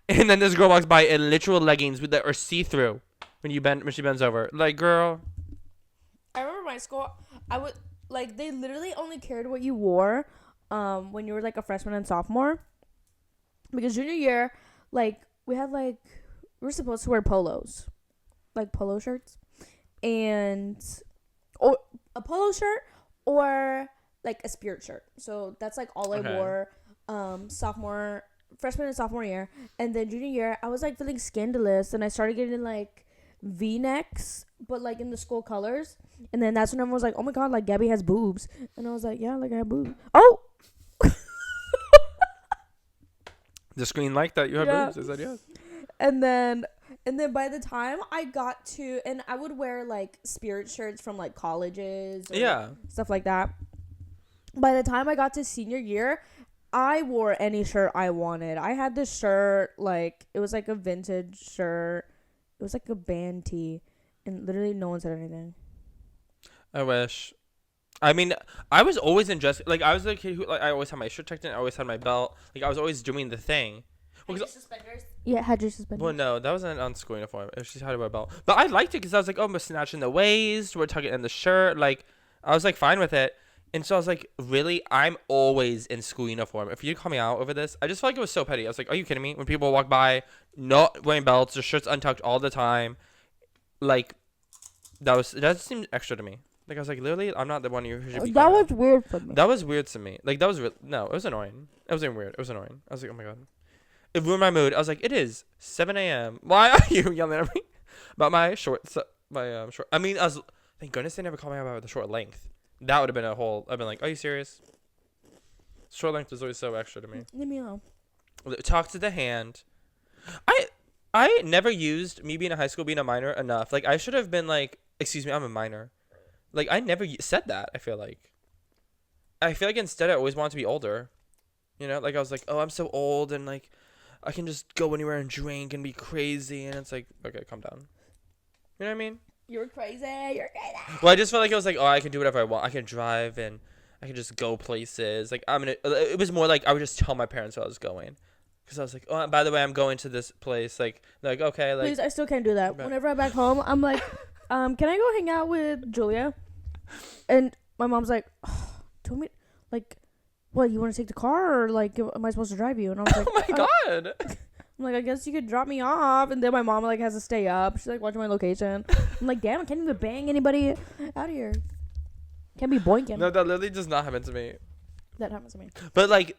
[SPEAKER 2] And then this girl walks by in literal leggings that are see through when she bends over. Like, girl.
[SPEAKER 1] I remember my school. I would like they literally only cared what you wore, when you were like a freshman and sophomore. Because junior year, like we were supposed to wear polos, like polo shirts, and or a polo shirt or like a spirit shirt. So that's like all I wore, freshman and sophomore year. And then junior year, I was like feeling scandalous, and I started getting like V-necks, but like in the school colors. And then that's when everyone was like, "Oh my god, like Gabby has boobs," and I was like, "Yeah, like I have boobs." Oh.
[SPEAKER 2] The screen like that you have boobs. I said yes.
[SPEAKER 1] And then by the time I got to, and I would wear like spirit shirts from like colleges or stuff like that. By the time I got to senior year, I wore any shirt I wanted. I had this shirt, like it was like a vintage shirt. It was like a band tee, and literally no one said anything.
[SPEAKER 2] I wish. I mean, I was always in dress. Like, I was the kid who, like, I always had my shirt tucked in. I always had my belt. Like, I was always doing the thing.
[SPEAKER 5] Had your suspenders?
[SPEAKER 1] Yeah, had your suspenders.
[SPEAKER 2] Well, no, that wasn't on school uniform. It was just how to wear a belt. But I liked it because I was like, oh, I'm snatching the waist. We're tucking in the shirt. Like, I was, like, fine with it. And so I was like, really? I'm always in school uniform. If you call me out over this, I just felt like it was so petty. I was like, are you kidding me? When people walk by, not wearing belts, their shirts untucked all the time. Like, that seemed extra to me. Like, I was like, literally, I'm not the one you should be.
[SPEAKER 1] That was weird for me.
[SPEAKER 2] That was weird to me. Like, that was no, it was annoying. It wasn't weird. It was annoying. I was like, oh my god. It ruined my mood. I was like, it is 7 a.m. Why are you yelling at me about my shorts? Short. I mean, thank goodness they never called me out about the short length. That would have been I've been like, are you serious? Short length was always so extra to me.
[SPEAKER 1] Leave me alone.
[SPEAKER 2] Talk to the hand. I never used me being in high school, being a minor enough. Like, I should have been like, excuse me, I'm a minor. Like, I never said that, I feel like. Instead I always wanted to be older. You know? Like, I was like, oh, I'm so old, and, like, I can just go anywhere and drink and be crazy. And it's like, okay, calm down. You know what I mean?
[SPEAKER 1] You're crazy. You're crazy.
[SPEAKER 2] Well, I just felt like it was like, oh, I can do whatever I want. I can drive, and I can just go places. Like, it was more like I would just tell my parents where I was going. Because I was like, oh, by the way, I'm going to this place. Like, okay. Like,
[SPEAKER 1] please, I still can't do that.
[SPEAKER 2] okay.
[SPEAKER 1] Whenever I'm back home, I'm like, can I go hang out with Julia? And my mom's like, oh, tell me, like, what, you want to take the car, or like, am I supposed to drive you? And I was like,
[SPEAKER 2] oh my god.
[SPEAKER 1] I'm like, I guess you could drop me off. And then my mom like has to stay up. She's like watching my location. I'm like, damn, I can't even bang anybody out of here. Can't be boinking.
[SPEAKER 2] No, that literally does not happen to me.
[SPEAKER 1] That happens to me.
[SPEAKER 2] But like,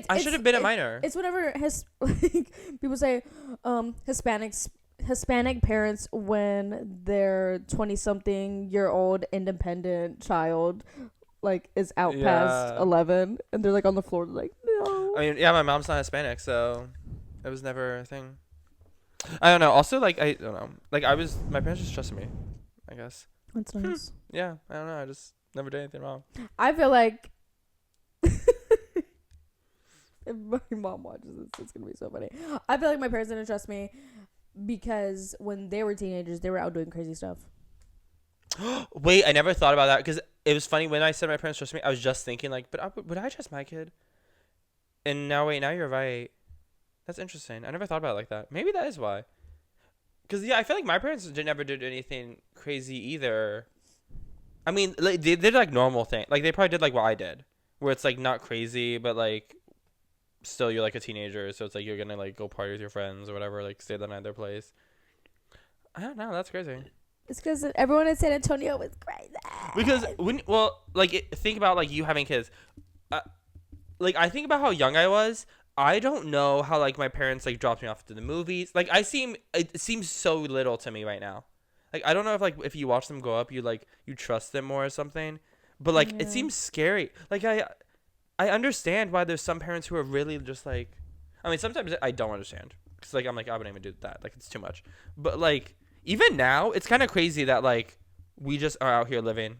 [SPEAKER 2] I should have been a minor.
[SPEAKER 1] It's whenever like people say, Hispanic parents when their 20-something-year-old independent child like is out past 11, and they're like on the floor like, no.
[SPEAKER 2] I mean, yeah, my mom's not Hispanic, so it was never a thing. I don't know. Also, like, I don't know. Like, my parents just trusted me, I guess.
[SPEAKER 1] That's nice.
[SPEAKER 2] Yeah, I don't know. I just never did anything wrong.
[SPEAKER 1] I feel like if my mom watches this, it's gonna be so funny. I feel like my parents didn't trust me because when they were teenagers, they were out doing crazy stuff.
[SPEAKER 2] Wait, I never thought about that, because it was funny when I said my parents trust me. I was just thinking like, but would I trust my kid? And now you're right. That's interesting. I never thought about it like that. Maybe that is why. Because yeah, I feel like my parents never did anything crazy either. I mean, like, they did like normal thing. Like, they probably did like what I did, where it's like not crazy, but like still you're like a teenager, so it's like you're gonna like go party with your friends or whatever, like stay the night at their place. I don't know. That's crazy.
[SPEAKER 1] It's because everyone in San Antonio was crazy.
[SPEAKER 2] Because think about like you having kids. Like I think about how young I was. I don't know how like my parents like dropped me off to the movies. Like it seems so little to me right now. Like I don't know if you watch them grow up, you trust them more or something. But like it seems scary. Like I understand why there's some parents who are really just like, I mean sometimes I don't understand because like I'm like I wouldn't even do that. Like it's too much. But like even now it's kind of crazy that like we just are out here living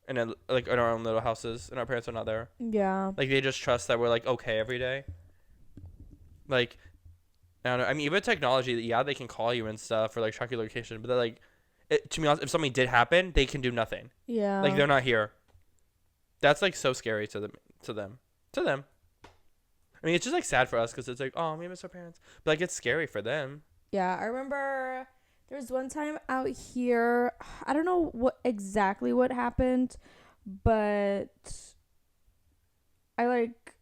[SPEAKER 2] in in our own little houses and our parents are not there.
[SPEAKER 1] Yeah.
[SPEAKER 2] Like they just trust that we're like okay every day. Like, I don't know. I mean, even technology, yeah, they can call you and stuff or like track your location, but they're like, to be honest, if something did happen, they can do nothing.
[SPEAKER 1] Yeah.
[SPEAKER 2] Like they're not here. That's like so scary to them. I mean, it's just like sad for us because it's like, oh, we miss our parents, but like it's scary for them.
[SPEAKER 1] Yeah, I remember there was one time out here. I don't know what happened, but I like.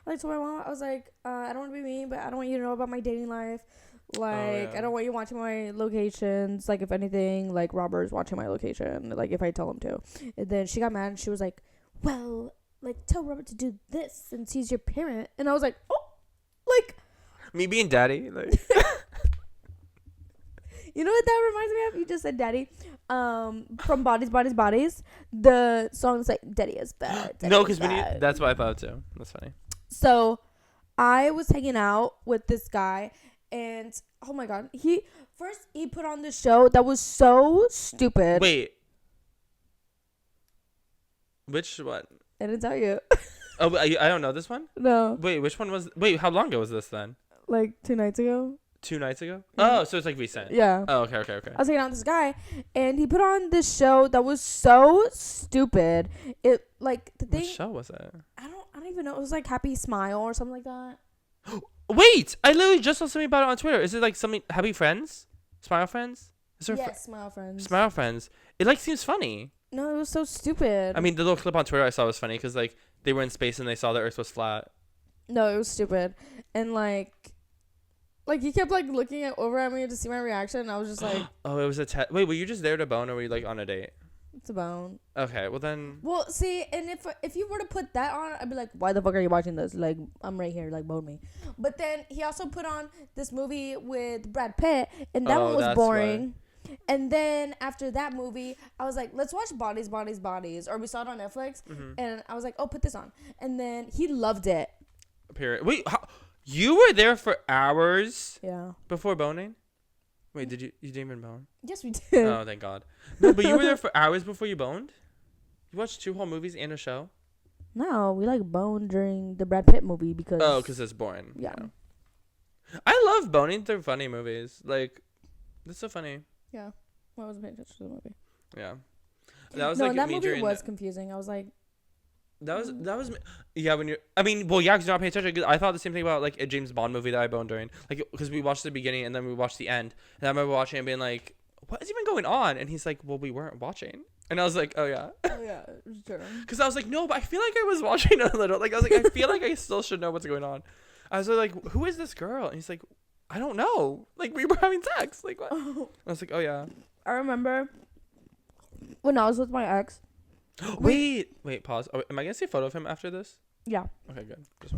[SPEAKER 1] I told my mom, I was like, I don't want to be mean, but I don't want you to know about my dating life. Like, I don't want you watching my locations. Like, if anything, like, Robert's watching my location. Like, if I tell him to. And then she got mad and she was like, well, like, tell Robert to do this since he's your parent. And I was like, oh, like.
[SPEAKER 2] Me being daddy. Like.
[SPEAKER 1] You know what that reminds me of? You just said daddy. From Bodies, Bodies, Bodies. The song's like, Daddy is bad. Daddy
[SPEAKER 2] No,
[SPEAKER 1] is
[SPEAKER 2] because
[SPEAKER 1] bad.
[SPEAKER 2] that's what I thought too. That's funny.
[SPEAKER 1] So I was hanging out with this guy and oh my god, he put on this show that was so stupid.
[SPEAKER 2] Wait. Which one?
[SPEAKER 1] I didn't tell you.
[SPEAKER 2] Oh, I don't know this one?
[SPEAKER 1] No.
[SPEAKER 2] Wait, which one was how long ago was this then?
[SPEAKER 1] Like 2 nights ago.
[SPEAKER 2] 2 nights ago?
[SPEAKER 1] Yeah.
[SPEAKER 2] Oh, so it's like recent.
[SPEAKER 1] Yeah.
[SPEAKER 2] Oh, okay.
[SPEAKER 1] I was hanging out with this guy and he put on this show that was so stupid. It like the thing.
[SPEAKER 2] What show was it?
[SPEAKER 1] I don't even know. It was like Happy Smile or something like that.
[SPEAKER 2] Wait, I literally just saw something about it on Twitter. Is it like something Happy Friends? Smile Friends? Is there
[SPEAKER 1] Yes, Smile Friends.
[SPEAKER 2] Smile Friends. It like seems funny.
[SPEAKER 1] No, it was so stupid.
[SPEAKER 2] I mean, the little clip on Twitter I saw was funny because like they were in space and they saw the Earth was flat.
[SPEAKER 1] No, it was stupid. And like he kept like looking over at me to see my reaction and I was just like
[SPEAKER 2] Oh, it was a test. Wait, were you just there to bone or were you like on a date?
[SPEAKER 1] it's a bone.
[SPEAKER 2] Okay, well then.
[SPEAKER 1] Well, see, and if you were to put that on, I'd be like, why the fuck are you watching this? Like, I'm right here, like, bone me. But then he also put on this movie with Brad Pitt, and that one was boring. Why. And then after that movie, I was like, let's watch Bodies, Bodies, Bodies. Or we saw it on Netflix, and I was like, oh, put this on. And then he loved it.
[SPEAKER 2] Period. Wait, you were there for hours?
[SPEAKER 1] Yeah.
[SPEAKER 2] Before boning? Wait, you didn't even bone?
[SPEAKER 1] Yes, we did.
[SPEAKER 2] Oh, thank God. No, but you were there for hours before you boned? You watched 2 whole movies and a show?
[SPEAKER 1] No, we like boned during the Brad Pitt movie because.
[SPEAKER 2] Oh, because it's boring.
[SPEAKER 1] Yeah.
[SPEAKER 2] I love boning through funny movies. Like, it's so funny.
[SPEAKER 1] Yeah. Well, I wasn't paying attention to the movie.
[SPEAKER 2] Yeah. That was
[SPEAKER 1] no,
[SPEAKER 2] like
[SPEAKER 1] that
[SPEAKER 2] me
[SPEAKER 1] movie
[SPEAKER 2] during
[SPEAKER 1] was confusing. I was like.
[SPEAKER 2] That was yeah when you're I mean well yeah because you're not paying attention 'cause I thought the same thing about like a James Bond movie that I boned during like because we watched the beginning and then we watched the end and I remember watching and being like what is even going on and he's like well we weren't watching and I was like oh yeah
[SPEAKER 1] Sure.
[SPEAKER 2] because I was like no but I feel like I was watching a little like I was like I feel like I still should know what's going on. I was like who is this girl and he's like I don't know like we were having sex like what I was like oh yeah
[SPEAKER 1] I remember when I was with my ex.
[SPEAKER 2] Wait, pause. Oh, am I gonna see a photo of him after this?
[SPEAKER 1] Yeah.
[SPEAKER 2] Okay, good. Just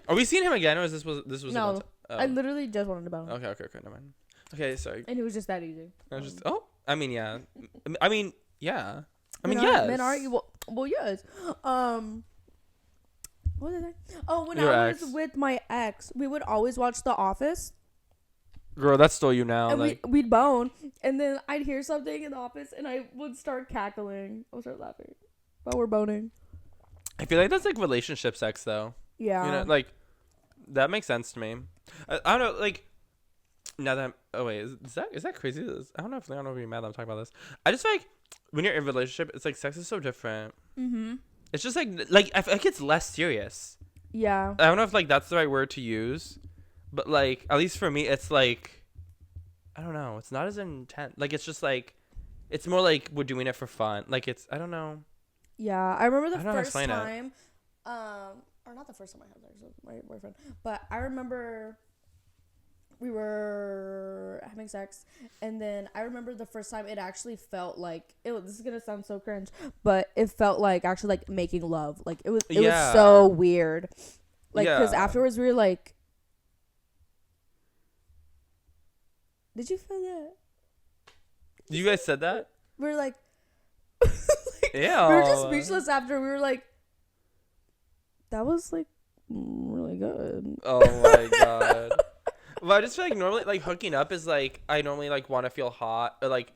[SPEAKER 2] Are we seeing him again, or is this was
[SPEAKER 1] No, I literally just wanted to bone.
[SPEAKER 2] Okay, never mind. Okay, sorry.
[SPEAKER 1] And it was just that easy.
[SPEAKER 2] I was just I mean yeah. I mean yeah. I mean
[SPEAKER 1] yes.
[SPEAKER 2] yes.
[SPEAKER 1] Men are well yes. What did I? Oh, when
[SPEAKER 2] Your
[SPEAKER 1] I
[SPEAKER 2] ex.
[SPEAKER 1] was with my ex, we would always watch The Office.
[SPEAKER 2] Girl, that's still you now.
[SPEAKER 1] And
[SPEAKER 2] like
[SPEAKER 1] we'd bone, and then I'd hear something in the office, and I would start cackling. I would start laughing while we're boning.
[SPEAKER 2] I feel like that's like relationship sex though.
[SPEAKER 1] Yeah.
[SPEAKER 2] You know, like that makes sense to me. I don't know, like now that is that crazy? I don't know if Leon will be mad that I'm talking about this. I just like when you're in a relationship, it's like sex is so different.
[SPEAKER 1] Mm-hmm.
[SPEAKER 2] It's just like I feel like it's less serious.
[SPEAKER 1] Yeah.
[SPEAKER 2] I don't know if like that's the right word to use, but like at least for me, it's like I don't know. It's not as intense. Like it's just like it's more like we're doing it for fun. Like it's I don't know.
[SPEAKER 1] Yeah, I remember the first
[SPEAKER 2] explain it.
[SPEAKER 1] time, or not the first time I had sex with my boyfriend, but I remember we were having sex, and then I remember the first time it actually felt like this is gonna sound so cringe, but it felt like actually like making love. Like it was so weird. Like because afterwards we were like, did you feel that?
[SPEAKER 2] You guys said that?
[SPEAKER 1] We were like,
[SPEAKER 2] yeah.
[SPEAKER 1] We were just speechless after. We were like, that was like really good.
[SPEAKER 2] Oh my god. Well, I just feel like normally like hooking up is like I normally like want to feel hot or like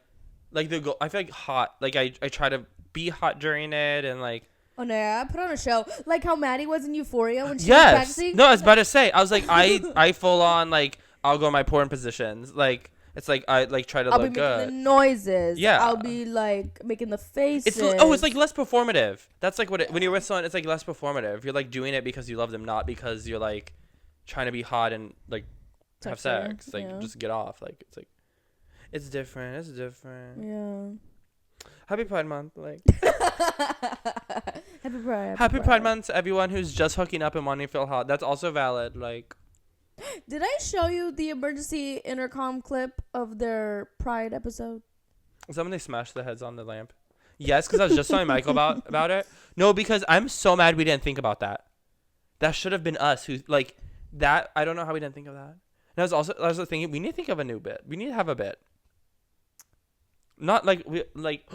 [SPEAKER 2] the go. I feel like hot. Like I try to be hot during it and like.
[SPEAKER 1] Oh no! Yeah, I put on a show like how Maddie was in Euphoria when she
[SPEAKER 2] was
[SPEAKER 1] practicing.
[SPEAKER 2] No, I was about to say. I was like I full on like I'll go my porn positions like. It's like I like try to
[SPEAKER 1] I'll
[SPEAKER 2] look good.
[SPEAKER 1] I'll be making the noises.
[SPEAKER 2] Yeah.
[SPEAKER 1] I'll be like making the faces.
[SPEAKER 2] It's like less performative. That's like when you're with someone, it's like less performative. You're like doing it because you love them, not because you're like trying to be hot and like have sex. Like just get off. Like it's different. It's different.
[SPEAKER 1] Yeah.
[SPEAKER 2] Happy Pride Month. Like
[SPEAKER 1] Happy
[SPEAKER 2] Pride Month to everyone who's just hooking up and wanting to feel hot. That's also valid. Like.
[SPEAKER 1] Did I show you the emergency intercom clip of their Pride episode?
[SPEAKER 2] Is that when they smashed the heads on the lamp? Yes, because I was just telling Michael about it. No, because I'm so mad we didn't think about that. That should have been us who like that. I don't know how we didn't think of that. And I was also thinking we need to think of a new bit. We need to have a bit. Not like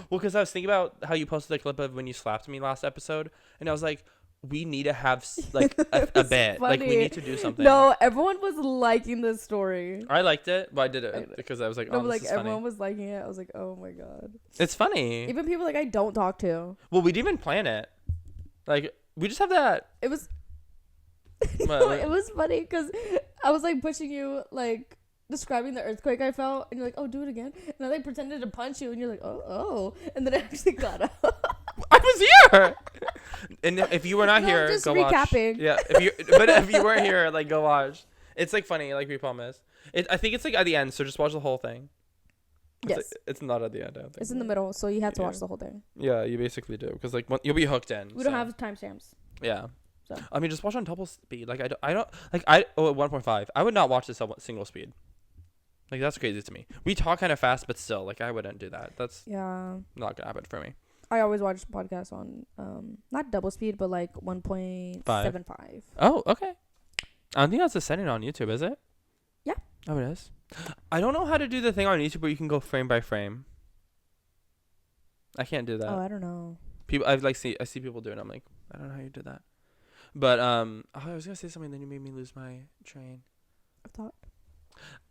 [SPEAKER 2] because I was thinking about how you posted the clip of when you slapped me last episode, and I was like. We need to have like a bit. Like we need to do something.
[SPEAKER 1] No, everyone was liking this story.
[SPEAKER 2] I liked it, but I did it because I was like,
[SPEAKER 1] no,
[SPEAKER 2] oh,
[SPEAKER 1] like
[SPEAKER 2] this is
[SPEAKER 1] everyone
[SPEAKER 2] funny.
[SPEAKER 1] was liking it. I was like, oh my god,
[SPEAKER 2] it's funny.
[SPEAKER 1] Even people like I don't talk to.
[SPEAKER 2] Well, we didn't even plan it. Like we just have that.
[SPEAKER 1] It was. No, it was funny because I was like pushing you, like describing the earthquake I felt, and you're like, oh, do it again. And I like pretended to punch you, and you're like, oh, and then I actually got up.
[SPEAKER 2] I was here. And if you were not here,
[SPEAKER 1] just
[SPEAKER 2] go
[SPEAKER 1] recapping.
[SPEAKER 2] watch. Yeah, if you weren't here, like go watch. It's like funny, like we promised. I think it's like at the end, so just watch the whole thing.
[SPEAKER 1] Yes.
[SPEAKER 2] It's not at the end. I don't think.
[SPEAKER 1] It's in the middle, so you have to watch the whole thing.
[SPEAKER 2] Yeah, you basically do because like you'll be hooked in.
[SPEAKER 1] We don't have timestamps.
[SPEAKER 2] Yeah.
[SPEAKER 1] So.
[SPEAKER 2] I mean, just watch on double speed. Like I don't like at 1.5. I would not watch this at single speed. Like that's crazy to me. We talk kind of fast, but still, like I wouldn't do that. That's not gonna happen for me.
[SPEAKER 1] I always watch podcasts on not double speed, but like 1.75.
[SPEAKER 2] Oh, okay. I don't think that's a setting on YouTube, is it?
[SPEAKER 1] Yeah.
[SPEAKER 2] Oh, it is. I don't know how to do the thing on YouTube where you can go frame by frame. I can't do that.
[SPEAKER 1] Oh, I don't know.
[SPEAKER 2] I see people doing it. I'm like, I don't know how you did that. But I was gonna say something, then you made me lose my train
[SPEAKER 1] of thought.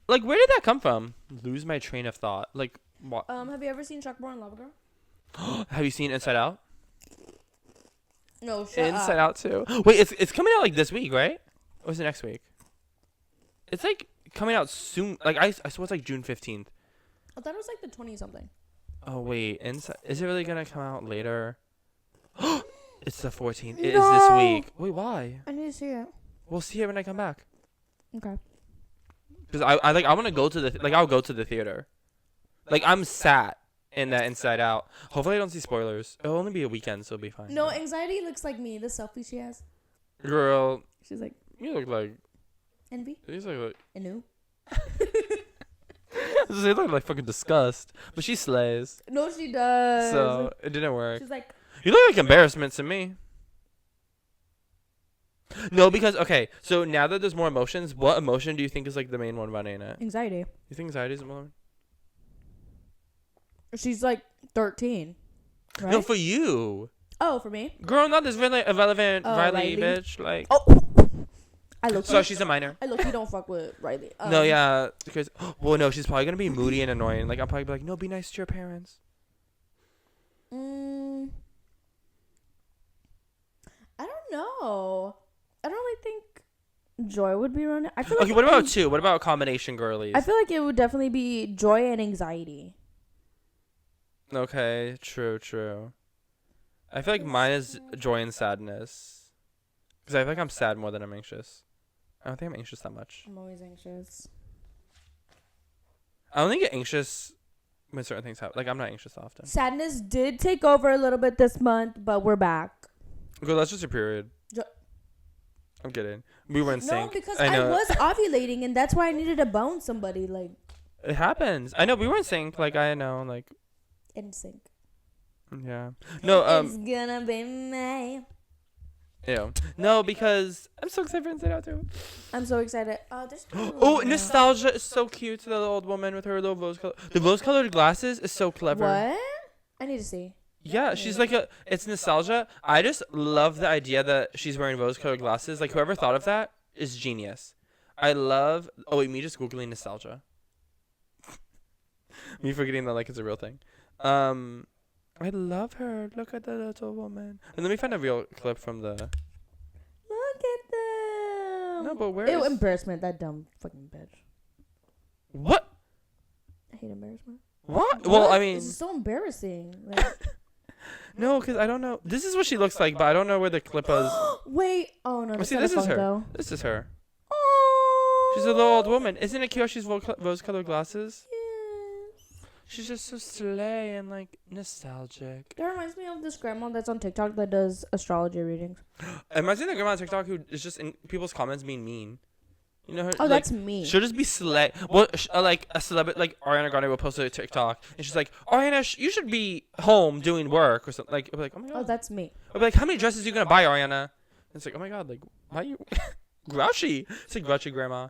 [SPEAKER 2] Like, where did that come from? Lose my train of thought. Like, what?
[SPEAKER 1] Have you ever seen Sharkboy and Lava Girl?
[SPEAKER 2] Have you seen Inside Out?
[SPEAKER 1] No,
[SPEAKER 2] Inside Out too. Wait, it's coming out like this week, right? Or is it next week? It's like coming out soon. Like I swear it's like June 15th.
[SPEAKER 1] I thought it was like the 20-something.
[SPEAKER 2] Oh wait, is it really gonna come out later? It's the 14th. It is this week. Wait, why?
[SPEAKER 1] I need to see it.
[SPEAKER 2] We'll see it when I come back.
[SPEAKER 1] Okay.
[SPEAKER 2] Because I want to go to the I'll go to the theater. Like I'm sat in that Inside Out. Hopefully I don't see spoilers. It'll only be a weekend, so it'll be fine.
[SPEAKER 1] No, Anxiety looks like me. The selfie she has.
[SPEAKER 2] Girl,
[SPEAKER 1] she's like.
[SPEAKER 2] You look like.
[SPEAKER 1] Envy.
[SPEAKER 2] You look like.
[SPEAKER 1] Anu.
[SPEAKER 2] They look like fucking disgust, but she slays.
[SPEAKER 1] No, she does.
[SPEAKER 2] So it didn't work.
[SPEAKER 1] She's like.
[SPEAKER 2] You look like embarrassment to me. No, because okay, so now that there's more emotions, what emotion do you think is like the main one running it?
[SPEAKER 1] Anxiety.
[SPEAKER 2] You think anxiety is the one?
[SPEAKER 1] She's like 13. Right?
[SPEAKER 2] No, for you.
[SPEAKER 1] Oh, for me.
[SPEAKER 2] Girl, not this really irrelevant
[SPEAKER 1] Riley.
[SPEAKER 2] Riley bitch. Like.
[SPEAKER 1] Oh. I look.
[SPEAKER 2] So she's a minor.
[SPEAKER 1] I look. You don't fuck with Riley.
[SPEAKER 2] No, yeah, because well, no, she's probably gonna be moody and annoying. Like I'll probably be like, no, be nice to your parents.
[SPEAKER 1] I don't know. I don't really think Joy would be running. I feel
[SPEAKER 2] Okay,
[SPEAKER 1] like
[SPEAKER 2] what about two? What about combination girlies?
[SPEAKER 1] I feel like it would definitely be Joy and Anxiety.
[SPEAKER 2] Okay, true. I feel like mine is joy and sadness. Because I feel like I'm sad more than I'm anxious. I don't think I'm anxious that much.
[SPEAKER 1] I'm always anxious.
[SPEAKER 2] I only get anxious when certain things happen. Like, I'm not anxious often.
[SPEAKER 1] Sadness did take over a little bit this month, but we're back.
[SPEAKER 2] Girl, that's just a period. I'm kidding. We were in
[SPEAKER 1] No,
[SPEAKER 2] sync.
[SPEAKER 1] because
[SPEAKER 2] I
[SPEAKER 1] I
[SPEAKER 2] know.
[SPEAKER 1] was ovulating, and that's why I needed to bone somebody, like,
[SPEAKER 2] It happens. I know. We were in sync. Like I know. Like
[SPEAKER 1] in sync.
[SPEAKER 2] yeah. No.
[SPEAKER 1] It's gonna be May.
[SPEAKER 2] Ew. No, because I'm so excited for Inside Out too.
[SPEAKER 1] I'm so excited. There's
[SPEAKER 2] Oh, nostalgia is so cute. The little old woman with her little the rose-colored glasses is so clever.
[SPEAKER 1] What? I need to see.
[SPEAKER 2] Yeah, she's like it's nostalgia. I just love the idea that she's wearing rose-colored glasses. Like whoever thought of that is genius. I love. Oh wait, me just googling nostalgia. Me forgetting that like it's a real thing. I love her. Look at the little woman. And let me find a real clip from the.
[SPEAKER 1] Look at them.
[SPEAKER 2] No, but where
[SPEAKER 1] Ew,
[SPEAKER 2] is
[SPEAKER 1] embarrassment. That dumb fucking bitch.
[SPEAKER 2] what?
[SPEAKER 1] I hate embarrassment.
[SPEAKER 2] What? Well, I mean,
[SPEAKER 1] This is so embarrassing. Like,
[SPEAKER 2] no, because I don't know. This is what she looks like, but I don't know where the clip is.
[SPEAKER 1] wait. Oh no.
[SPEAKER 2] Oh,
[SPEAKER 1] That's
[SPEAKER 2] see,
[SPEAKER 1] not
[SPEAKER 2] this
[SPEAKER 1] a
[SPEAKER 2] is her.
[SPEAKER 1] Funko.
[SPEAKER 2] This is her.
[SPEAKER 1] Oh.
[SPEAKER 2] She's a little old woman. Isn't it cute how she's rose-colored glasses?
[SPEAKER 1] Yes.
[SPEAKER 2] She's just so slay and like nostalgic.
[SPEAKER 1] That reminds me of this grandma that's on TikTok that does astrology readings.
[SPEAKER 2] Imagine the grandma on TikTok who is just in people's comments being mean. You know her?
[SPEAKER 1] Oh,
[SPEAKER 2] like,
[SPEAKER 1] that's me.
[SPEAKER 2] she'll just be slay. Well, like a celebrity, like Ariana Grande will post a TikTok, and she's like, "Ariana, you should be home doing work or something." Like, I'll be like, "Oh my god."
[SPEAKER 1] Oh, that's me.
[SPEAKER 2] I'll be like, "How many dresses are you gonna buy, Ariana?" And it's like, "Oh my god, like, why are you grouchy?" It's like grouchy grandma.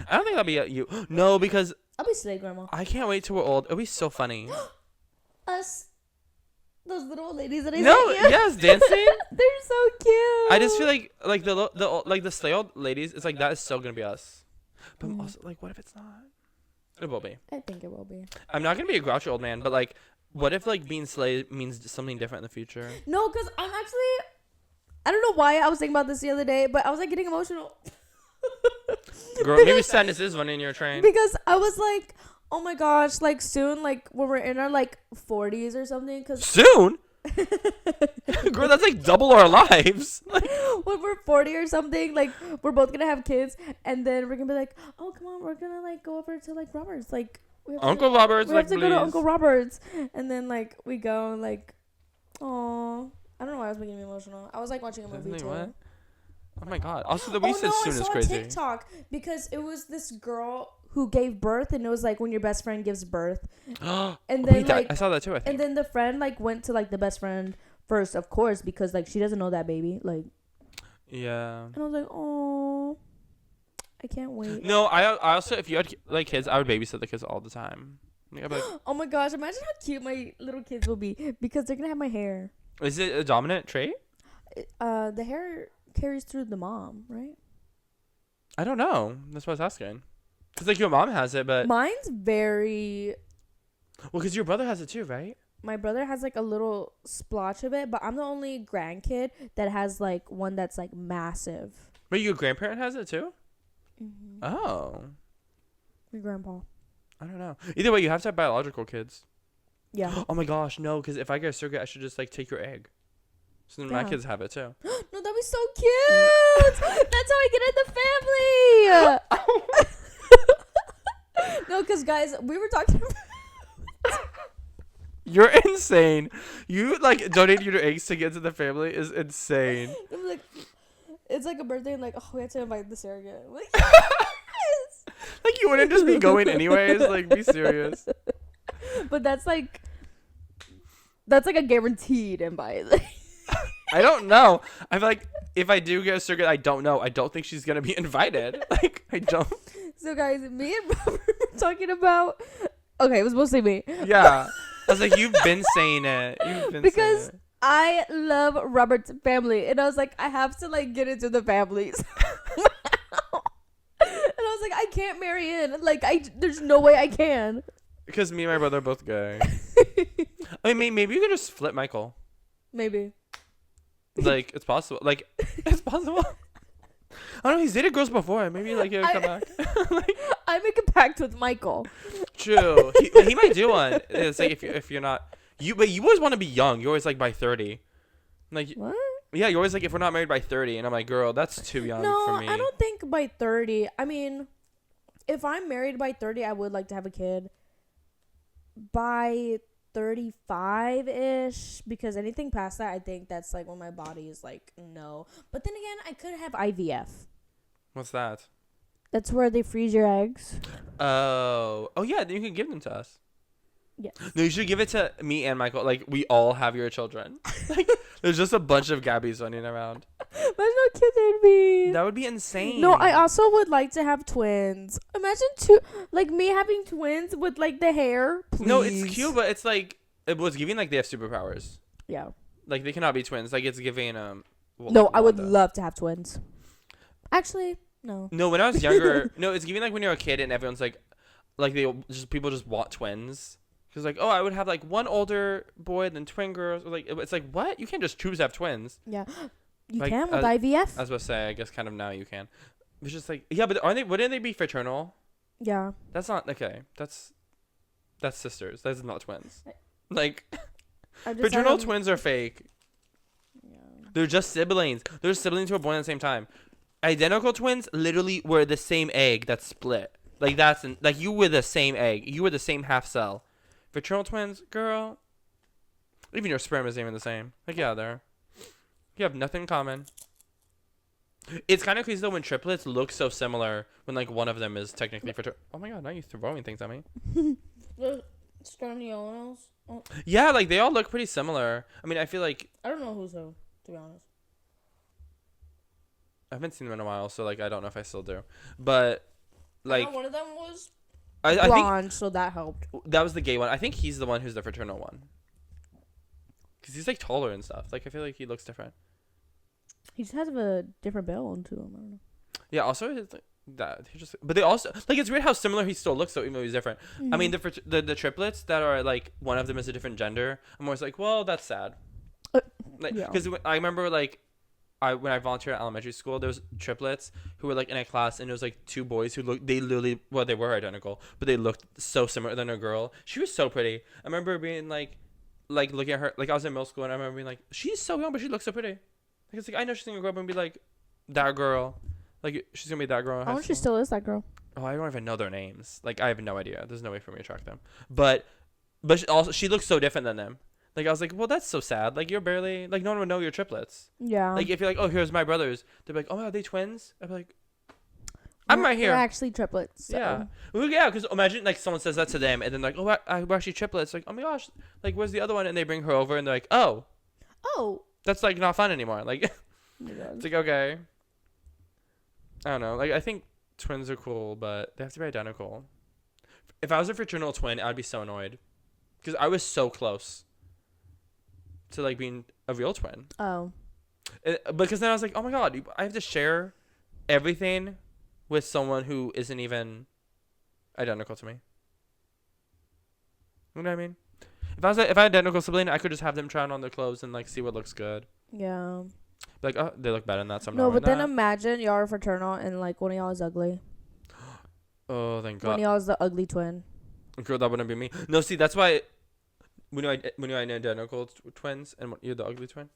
[SPEAKER 2] I don't think that'll be you. No, because
[SPEAKER 1] I'll be slay grandma.
[SPEAKER 2] I can't wait till we're old. It'll be so funny.
[SPEAKER 1] Us. Those little old ladies that I
[SPEAKER 2] No,
[SPEAKER 1] sent you.
[SPEAKER 2] yes, dancing.
[SPEAKER 1] They're so cute.
[SPEAKER 2] I just feel like the slay old ladies. It's like that is still gonna be us. But I'm also like, what if it's not? It will be.
[SPEAKER 1] I think it will be.
[SPEAKER 2] I'm not gonna be a grouchy old man, but like, what if like being slay means something different in the future?
[SPEAKER 1] No, because I'm actually. I don't know why I was thinking about this the other day, but I was like getting emotional.
[SPEAKER 2] Girl, maybe sadness is running your train.
[SPEAKER 1] Because I was like, oh my gosh, like soon, like when we're in our like 40s or something. Cause
[SPEAKER 2] Soon, girl, that's like double our lives. Like,
[SPEAKER 1] when we're 40 or something, like we're both gonna have kids, and then we're gonna be like, oh come on, we're gonna like go over to like Robert's, like we have
[SPEAKER 2] Uncle
[SPEAKER 1] to,
[SPEAKER 2] Robert's,
[SPEAKER 1] we
[SPEAKER 2] like,
[SPEAKER 1] have to go to
[SPEAKER 2] please.
[SPEAKER 1] Uncle Robert's, and then like we go and like, oh, I don't know why I was making me emotional. I was like watching a movie
[SPEAKER 2] Like,
[SPEAKER 1] too.
[SPEAKER 2] what? Oh my god. Also, the way you said
[SPEAKER 1] I
[SPEAKER 2] soon
[SPEAKER 1] saw
[SPEAKER 2] is
[SPEAKER 1] a
[SPEAKER 2] crazy.
[SPEAKER 1] TikTok because it was this girl who gave birth, and it was like when your best friend gives birth, and then
[SPEAKER 2] Wait,
[SPEAKER 1] like,
[SPEAKER 2] I saw that too. I think.
[SPEAKER 1] and then the friend like went to like the best friend first, of course, because like she doesn't know that baby, like,
[SPEAKER 2] Yeah.
[SPEAKER 1] and I was like, oh, I can't wait.
[SPEAKER 2] No, I also, if you had like kids, I would babysit the kids all the time. Like, I'd be like,
[SPEAKER 1] Oh my gosh, imagine how cute my little kids will be because they're gonna have my hair.
[SPEAKER 2] is it a dominant trait?
[SPEAKER 1] The hair carries through the mom, right?
[SPEAKER 2] I don't know. That's what I was asking. Cause like your mom has it, but
[SPEAKER 1] Mine's very.
[SPEAKER 2] well, cause your brother has it too, right?
[SPEAKER 1] My brother has like a little splotch of it, but I'm the only grandkid that has like one that's like massive.
[SPEAKER 2] But your grandparent has it too.
[SPEAKER 1] Mm-hmm.
[SPEAKER 2] Oh,
[SPEAKER 1] My grandpa.
[SPEAKER 2] I don't know. Either way, you have to have biological kids.
[SPEAKER 1] Yeah.
[SPEAKER 2] Oh my gosh, no! Cause if I get a surrogate, I should just like take your egg. So then my
[SPEAKER 1] Yeah.
[SPEAKER 2] kids have it too.
[SPEAKER 1] No, that'd be so cute. That's how I get in the family. No, because guys, we were talking about.
[SPEAKER 2] You're insane. You like donating your eggs to get into the family is insane.
[SPEAKER 1] It was like, it's like a birthday, and like, oh, we have to invite the surrogate. I'm like, yes.
[SPEAKER 2] Like you wouldn't just be going anyways. Like be serious.
[SPEAKER 1] But that's like a guaranteed invite.
[SPEAKER 2] I don't know. I feel like if I do get a surrogate, I don't know. I don't think she's gonna be invited. Like I don't.
[SPEAKER 1] So guys, me and Robert were talking about. Okay, it was mostly me.
[SPEAKER 2] Yeah. I was like, you've been saying it. You've been
[SPEAKER 1] Because
[SPEAKER 2] saying it.
[SPEAKER 1] I love Robert's family, and I was like, I have to like get into the families. And I was like, I can't marry in. Like, there's no way I can.
[SPEAKER 2] Because me and my brother are both gay. I mean, maybe you could just flip Michael.
[SPEAKER 1] Maybe.
[SPEAKER 2] Like, it's possible. Like, it's possible. I don't know. He's dated girls before. Maybe like he'll come back. Like,
[SPEAKER 1] I make a pact with Michael.
[SPEAKER 2] true. He might do one. It's like if you're not but you always want to be young. You're always like by 30. Like
[SPEAKER 1] What?
[SPEAKER 2] yeah, you're always like if we're not married by 30, and I'm like, girl, that's too young
[SPEAKER 1] No,
[SPEAKER 2] for me.
[SPEAKER 1] I don't think by 30. I mean, if I'm married by 30, I would like to have a kid. By 35-ish, because anything past that, I think that's like when my body is like, no. But then again, I could have IVF.
[SPEAKER 2] What's that?
[SPEAKER 1] That's where they freeze your eggs.
[SPEAKER 2] Oh yeah, then you can give them to us.
[SPEAKER 1] Yes.
[SPEAKER 2] No, you should give it to me and Michael. Like, we all have your children. Like, there's just a bunch of Gabbies running around.
[SPEAKER 1] Imagine how cute they'd be.
[SPEAKER 2] That would be insane.
[SPEAKER 1] No, I also would like to have twins. Imagine like me having twins with like the hair. Please.
[SPEAKER 2] No, it's cute, but it's like, it was giving like they have superpowers.
[SPEAKER 1] Yeah.
[SPEAKER 2] Like, they cannot be twins. Like, it's giving well,
[SPEAKER 1] no,
[SPEAKER 2] like,
[SPEAKER 1] I would
[SPEAKER 2] Wanda.
[SPEAKER 1] love to have twins. Actually, no.
[SPEAKER 2] No, when I was younger, no, it's giving like when you're a kid and everyone's like people just want twins. Cause like, oh, I would have like one older boy and then twin girls. Or, like, it's like, what? You can't just choose to have twins.
[SPEAKER 1] Yeah. You
[SPEAKER 2] Like,
[SPEAKER 1] can with IVF.
[SPEAKER 2] I was about to say, I guess kind of now you can. It's just like, yeah, but wouldn't they be fraternal?
[SPEAKER 1] Yeah.
[SPEAKER 2] That's not okay. That's sisters. That's not twins. Like, fraternal twins are fake.
[SPEAKER 1] Yeah.
[SPEAKER 2] They're just siblings. They're siblings who were born at the same time. Identical twins literally were the same egg that split. Like, like you were the same egg. You were the same half cell. Fraternal twins, girl. Even your sperm is even the same. Like, yeah, there. You have nothing in common. It's kind of crazy though when triplets look so similar when like one of them is technically fraternal. Oh my god, now you're throwing things at me.
[SPEAKER 1] Sterniolos. Oh,
[SPEAKER 2] Yeah, like they all look pretty similar. I mean, I feel like
[SPEAKER 1] I don't know who's who, to be honest.
[SPEAKER 2] I haven't seen them in a while, so like I don't know if I still do. But like
[SPEAKER 1] I know one of them was
[SPEAKER 2] I
[SPEAKER 1] blonde,
[SPEAKER 2] think
[SPEAKER 1] so that helped.
[SPEAKER 2] that was the gay one. I think he's the one who's the fraternal one. Cause he's like taller and stuff. Like I feel like he looks different.
[SPEAKER 1] He just has a different build to him. I don't know.
[SPEAKER 2] Yeah. Also, it's like that he just. But they also like it's weird how similar he still looks though, even though he's different. I mean, the triplets that are like one of them is a different gender. I'm always like, well, that's sad. Like,
[SPEAKER 1] yeah.
[SPEAKER 2] because I remember like. When I volunteered at elementary school, there was triplets who were like in a class, and it was like two boys who looked. They literally, well, they were identical, but they looked so similar than a girl. She was so pretty. I remember being like looking at her. Like I was in middle school, and I remember being like, she's so young, but she looks so pretty. Like it's like I know she's gonna grow up and be like that girl. Like she's gonna be that girl.
[SPEAKER 1] I wonder she still is that girl.
[SPEAKER 2] Oh, I don't even know their names. Like I have no idea. There's no way for me to track them. But she looks so different than them. Like, I was like, well, that's so sad. Like, you're barely... Like, no one would know you're triplets.
[SPEAKER 1] Yeah.
[SPEAKER 2] Like, if you're like, oh, here's my brothers. They'd be like, oh, are they twins? I'd be like, I'm right here.
[SPEAKER 1] They're actually triplets. So.
[SPEAKER 2] Yeah. Well, yeah, because imagine, like, someone says that to them, and then, like, oh, we're actually triplets. Like, oh, my gosh. Like, where's the other one? And they bring her over, and they're like, oh.
[SPEAKER 1] Oh.
[SPEAKER 2] That's, like, not fun anymore. Like,
[SPEAKER 1] Oh my God.
[SPEAKER 2] it's like, okay. I don't know. Like, I think twins are cool, but they have to be identical. If I was a fraternal twin, I'd be so annoyed. Because I was so close to like being a real twin.
[SPEAKER 1] Oh.
[SPEAKER 2] Because then I was like, oh my god, I have to share everything with someone who isn't even identical to me. You know what I mean? If I had an identical sibling, I could just have them try on their clothes and like see what looks good.
[SPEAKER 1] Yeah.
[SPEAKER 2] Be like, oh, they look better than that. So I'm
[SPEAKER 1] no,
[SPEAKER 2] not
[SPEAKER 1] but then
[SPEAKER 2] that.
[SPEAKER 1] imagine y'all are fraternal and like one of y'all is ugly.
[SPEAKER 2] Oh, thank
[SPEAKER 1] One
[SPEAKER 2] God.
[SPEAKER 1] of y'all is the ugly twin.
[SPEAKER 2] Girl, that wouldn't be me. No, see, that's why. When you're identical twins and you're the ugly twin.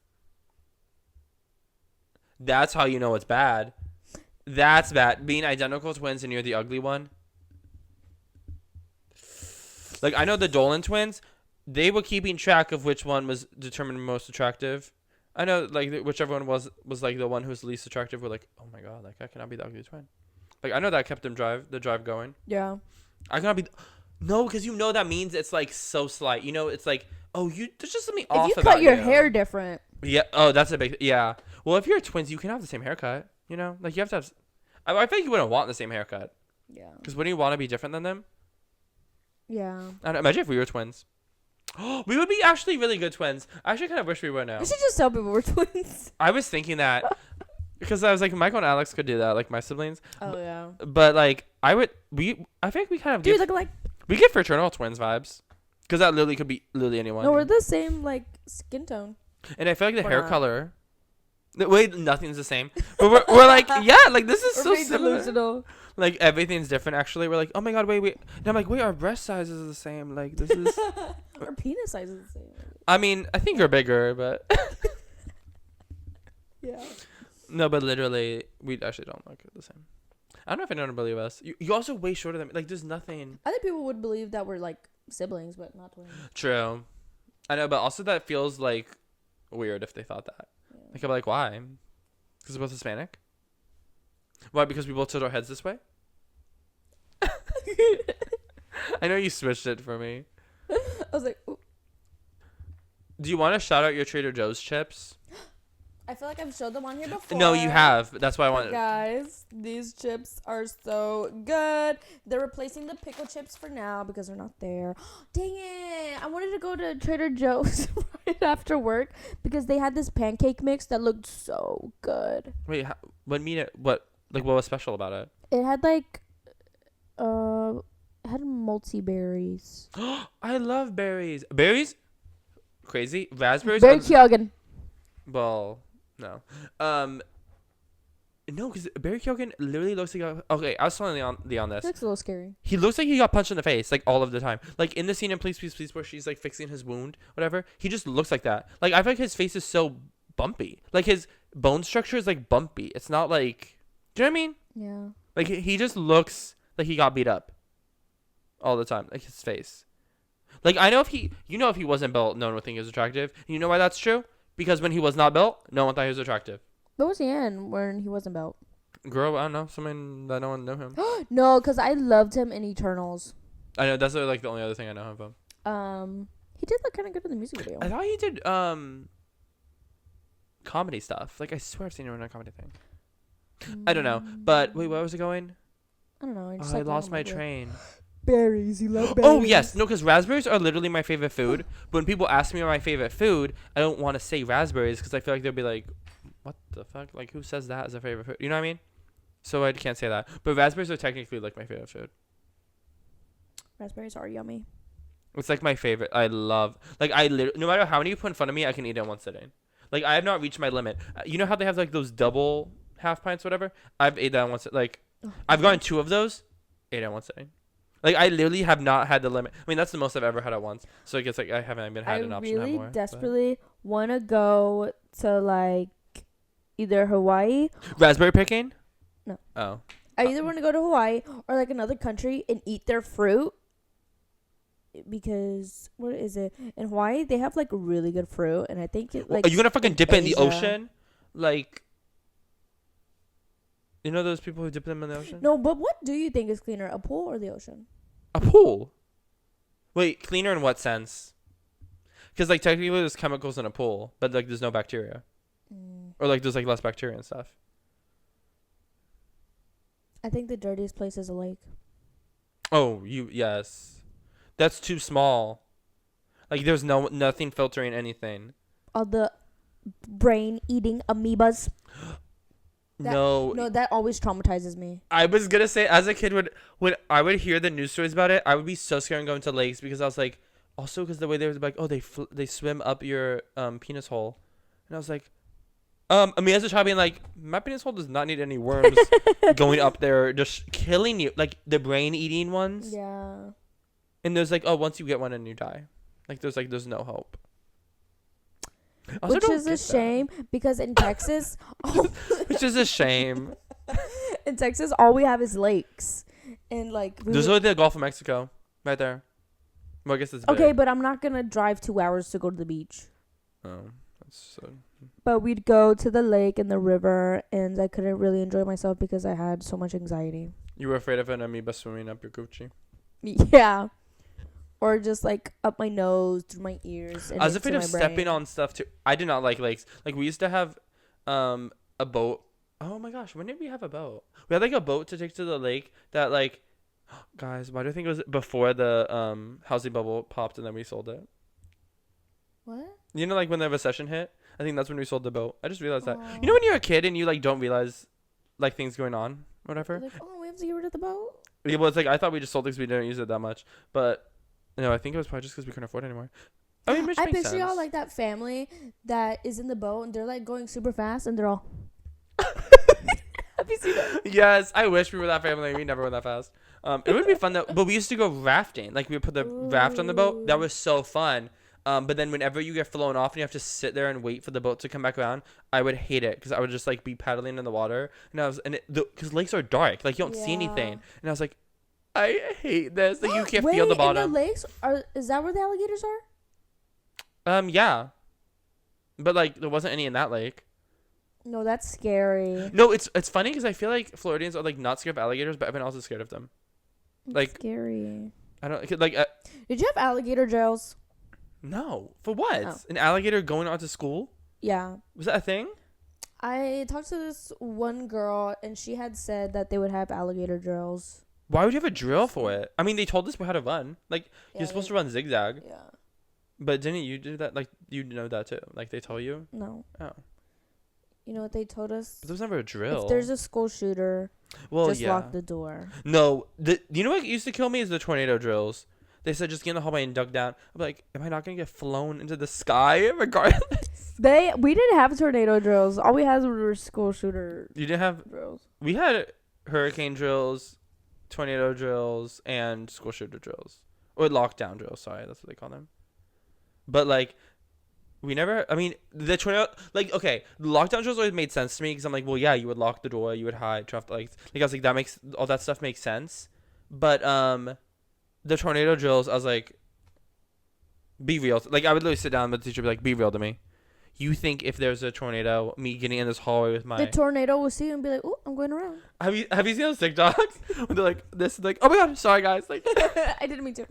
[SPEAKER 2] That's how you know it's bad. That's bad. Being identical twins and you're the ugly one. Like, I know the Dolan twins, they were keeping track of which one was determined most attractive. I know, like, whichever one was like the one who was least attractive. We're like, oh my god, like I cannot be the ugly twin. Like, I know that kept them the drive going.
[SPEAKER 1] Yeah.
[SPEAKER 2] I cannot be. No, because you know that means it's like so slight. You know, it's like, oh, there's just something off
[SPEAKER 1] If you
[SPEAKER 2] about
[SPEAKER 1] cut your
[SPEAKER 2] you.
[SPEAKER 1] hair different.
[SPEAKER 2] Yeah. Oh, that's a big. Yeah. Well, if you're twins, you can have the same haircut. You know, like you have to have. I think you wouldn't want the same haircut.
[SPEAKER 1] Yeah.
[SPEAKER 2] Because wouldn't you want to be different than them?
[SPEAKER 1] Yeah.
[SPEAKER 2] I don't, imagine if we were twins. We would be actually really good twins. I actually kind of wish we were now.
[SPEAKER 1] We should just tell people we're twins.
[SPEAKER 2] I was thinking that because I was like, Michael and Alex could do that, like my siblings.
[SPEAKER 1] Oh yeah.
[SPEAKER 2] But like, I think we kind of
[SPEAKER 1] Dude, look like.
[SPEAKER 2] we get fraternal twins vibes. Because that literally could be literally anyone.
[SPEAKER 1] No, we're the same like skin tone.
[SPEAKER 2] And I feel like the
[SPEAKER 1] We're
[SPEAKER 2] hair
[SPEAKER 1] not.
[SPEAKER 2] color. Wait, nothing's the same. But we're like, yeah, like this is
[SPEAKER 1] We're
[SPEAKER 2] so
[SPEAKER 1] very
[SPEAKER 2] similar.
[SPEAKER 1] delusional.
[SPEAKER 2] Like everything's different. Actually, we're like, oh my god, wait. And I'm like, wait, our breast sizes are the same. Like this is.
[SPEAKER 1] Our penis size is the same.
[SPEAKER 2] I mean, I think you're bigger, but
[SPEAKER 1] Yeah.
[SPEAKER 2] no, but literally, we actually don't look the same. I don't know if anyone would believe us. You also way shorter than me. Like, there's nothing.
[SPEAKER 1] I think people would believe that we're like siblings, but not twins.
[SPEAKER 2] True. I know, but also that feels like weird if they thought that.
[SPEAKER 1] Yeah.
[SPEAKER 2] Like, I'm like, why? Because we're both Hispanic? Why? Because we both tilt our heads this way? I know you switched it for me.
[SPEAKER 1] I was like, ooh.
[SPEAKER 2] Do you want to shout out your Trader Joe's chips?
[SPEAKER 1] I feel like I've showed them on here before.
[SPEAKER 2] No, you have. That's why I wanted.
[SPEAKER 1] Guys, these chips are so good. They're replacing the pickle chips for now because they're not there. Dang it. I wanted to go to Trader Joe's right after work because they had this pancake mix that looked so good.
[SPEAKER 2] Wait, what was special about it?
[SPEAKER 1] It had like, it had multi-berries.
[SPEAKER 2] I love berries. Berries? Crazy. Raspberries?
[SPEAKER 1] Berry Kyogen.
[SPEAKER 2] Well, no. No, because Barry Keoghan literally looks like okay, I was telling Leon this.
[SPEAKER 1] He looks a little scary.
[SPEAKER 2] He looks like he got punched in the face, like, all of the time. Like, in the scene in Please, Please, Please, where she's, like, fixing his wound, whatever, he just looks like that. Like, I feel like his face is so bumpy. Like, his bone structure is, like, bumpy. It's not, like... Do you know what I mean?
[SPEAKER 1] Yeah.
[SPEAKER 2] Like, he just looks like he got beat up all the time. Like, his face. Like, I know if he... You know if he wasn't built, no one would think he was attractive. And you know why that's true? Because when he was not built, no one thought he was attractive.
[SPEAKER 1] What was he in when he wasn't built?
[SPEAKER 2] Girl, I don't know. Someone that no one knew him.
[SPEAKER 1] No, because I loved him in Eternals.
[SPEAKER 2] I know. That's, like, the only other thing I know him from.
[SPEAKER 1] He did look kind of good in the music video.
[SPEAKER 2] I thought he did, comedy stuff. Like, I swear I've seen him in a comedy thing. I don't know. But, wait, where was it going?
[SPEAKER 1] I don't know.
[SPEAKER 2] I lost my train.
[SPEAKER 1] Berries. You love berries.
[SPEAKER 2] Oh, yes. No, because raspberries are literally my favorite food. But when people ask me my favorite food, I don't want to say raspberries because I feel like they'll be like, what the fuck? Like, who says that as a favorite food? You know what I mean? So I can't say that. But raspberries are technically, like, my favorite food.
[SPEAKER 1] Raspberries are yummy.
[SPEAKER 2] It's, like, my favorite. I love... Like, no matter how many you put in front of me, I can eat it in one sitting. Like, I have not reached my limit. You know how they have, like, those double half pints, whatever? I've ate that in one sitting. Like, I've gotten 2 of those, ate it in one sitting. Like, I literally have not had the limit. I mean, that's the most I've ever had at once. So I guess, like, I haven't been had an option to have more.
[SPEAKER 1] I really desperately want to go to, like, either Hawaii.
[SPEAKER 2] Raspberry picking?
[SPEAKER 1] No.
[SPEAKER 2] Oh.
[SPEAKER 1] I either want to go to Hawaii or, like, another country and eat their fruit. Because, what is it? In Hawaii, they have, like, really good fruit. And I think it, like...
[SPEAKER 2] Are you going to fucking dip it in the
[SPEAKER 1] Asia.
[SPEAKER 2] ocean? Like... You know those people who dip them in the ocean?
[SPEAKER 1] No, but what do you think is cleaner, a pool or the ocean?
[SPEAKER 2] A pool? Wait, cleaner in what sense? Because, like, technically there's chemicals in a pool, but, like, there's no bacteria. Or, like, there's, like, less bacteria and stuff.
[SPEAKER 1] I think the dirtiest place is a lake.
[SPEAKER 2] Oh, yes. That's too small. Like, there's nothing filtering anything.
[SPEAKER 1] All the brain-eating amoebas. No, that always traumatizes me.
[SPEAKER 2] I was gonna say, as a kid, when I would hear the news stories about it, I would be so scared of going to lakes because I was like, also because the way they were like, oh, they swim up your penis hole, and I was like, I mean, as a child being like, my penis hole does not need any worms going up there, just killing you, like the brain eating ones.
[SPEAKER 1] Yeah.
[SPEAKER 2] And there's like, oh, once you get one and you die, like there's no hope.
[SPEAKER 1] Which is a shame because in Texas,
[SPEAKER 2] which is a shame.
[SPEAKER 1] In Texas, all we have is lakes, and like
[SPEAKER 2] there's only the Gulf of Mexico right there. Well, I guess it's
[SPEAKER 1] okay,
[SPEAKER 2] big.
[SPEAKER 1] but I'm not gonna drive 2 hours to go to the beach.
[SPEAKER 2] Oh, that's so.
[SPEAKER 1] But we'd go to the lake and the river, and I couldn't really enjoy myself because I had so much anxiety.
[SPEAKER 2] You were afraid of an amoeba swimming up your Gucci?
[SPEAKER 1] Yeah. Or just like up my nose, through my ears. And
[SPEAKER 2] I was afraid of
[SPEAKER 1] brain.
[SPEAKER 2] stepping on stuff too. I did not like lakes. Like we used to have a boat. Oh my gosh, when did we have a boat? We had like a boat to take to the lake that like guys, why do I think it was before the housing bubble popped and then we sold it?
[SPEAKER 1] What?
[SPEAKER 2] You know, like when the recession hit? I think that's when we sold the boat. I just realized that.
[SPEAKER 1] Aww.
[SPEAKER 2] You know when you're a kid and you like don't realize like things going on, whatever?
[SPEAKER 1] Like, oh, we have to get rid of the boat?
[SPEAKER 2] Yeah, well, it's like I thought we just sold it because we didn't use it that much. But no, I think it was probably just because we couldn't afford it anymore. I mean, which
[SPEAKER 1] I
[SPEAKER 2] makes
[SPEAKER 1] picture
[SPEAKER 2] sense.
[SPEAKER 1] y'all like that family that is in the boat and they're like going super fast and they're all. Have you seen that?
[SPEAKER 2] Yes, I wish we were that family. We never went that fast. It would be fun though. But we used to go rafting. Like we would put the raft on the boat. That was so fun. But then whenever you get flown off and you have to sit there and wait for the boat to come back around, I would hate it because I would just like be paddling in the water because lakes are dark. Like you don't see anything. And I was like, I hate this. Like you can't
[SPEAKER 1] Wait,
[SPEAKER 2] feel the
[SPEAKER 1] in
[SPEAKER 2] bottom.
[SPEAKER 1] the lakes is that where the alligators are?
[SPEAKER 2] Yeah. But like there wasn't any in that lake.
[SPEAKER 1] No, that's scary.
[SPEAKER 2] No, it's funny because I feel like Floridians are like not scared of alligators, but everyone else is scared of them.
[SPEAKER 1] That's
[SPEAKER 2] Like
[SPEAKER 1] scary.
[SPEAKER 2] I don't like.
[SPEAKER 1] Did you have alligator jails?
[SPEAKER 2] No, for what?
[SPEAKER 1] Oh.
[SPEAKER 2] An alligator going on to school?
[SPEAKER 1] Yeah.
[SPEAKER 2] Was that a thing?
[SPEAKER 1] I talked to this one girl, and she had said that they would have alligator drills.
[SPEAKER 2] Why would you have a drill for it? I mean, they told us how to run. Like
[SPEAKER 1] Yeah,
[SPEAKER 2] you're supposed to run zigzag.
[SPEAKER 1] Yeah.
[SPEAKER 2] But didn't you do that? Like you know that too? Like they told you?
[SPEAKER 1] No.
[SPEAKER 2] Oh.
[SPEAKER 1] You know what they told us?
[SPEAKER 2] But there was never a drill.
[SPEAKER 1] If there's a school shooter,
[SPEAKER 2] well,
[SPEAKER 1] just
[SPEAKER 2] yeah.
[SPEAKER 1] lock the door.
[SPEAKER 2] No, you know what used to kill me is the tornado drills. They said just get in the hallway and duck down. I'm like, am I not gonna get flown into the sky regardless?
[SPEAKER 1] We didn't have tornado drills. All we had were school shooter
[SPEAKER 2] You didn't have.
[SPEAKER 1] drills.
[SPEAKER 2] We had hurricane drills, tornado drills, and school shooter drills, or lockdown drills. Sorry, that's what they call them. But like, we never. I mean, the tornado. Like, okay, the lockdown drills always made sense to me because I'm like, well, yeah, you would lock the door, you would hide, traffic lights. Like I was like, that makes all that stuff makes sense. But the tornado drills, I was like, be real. Like I would literally sit down, but the teacher would be like, be real to me. You think if there's a tornado, me getting in this hallway with my
[SPEAKER 1] The tornado will see you and be like, "Oh, I'm going around."
[SPEAKER 2] have you seen those TikToks when they're like this like, oh my god, sorry guys, like
[SPEAKER 1] I didn't mean to.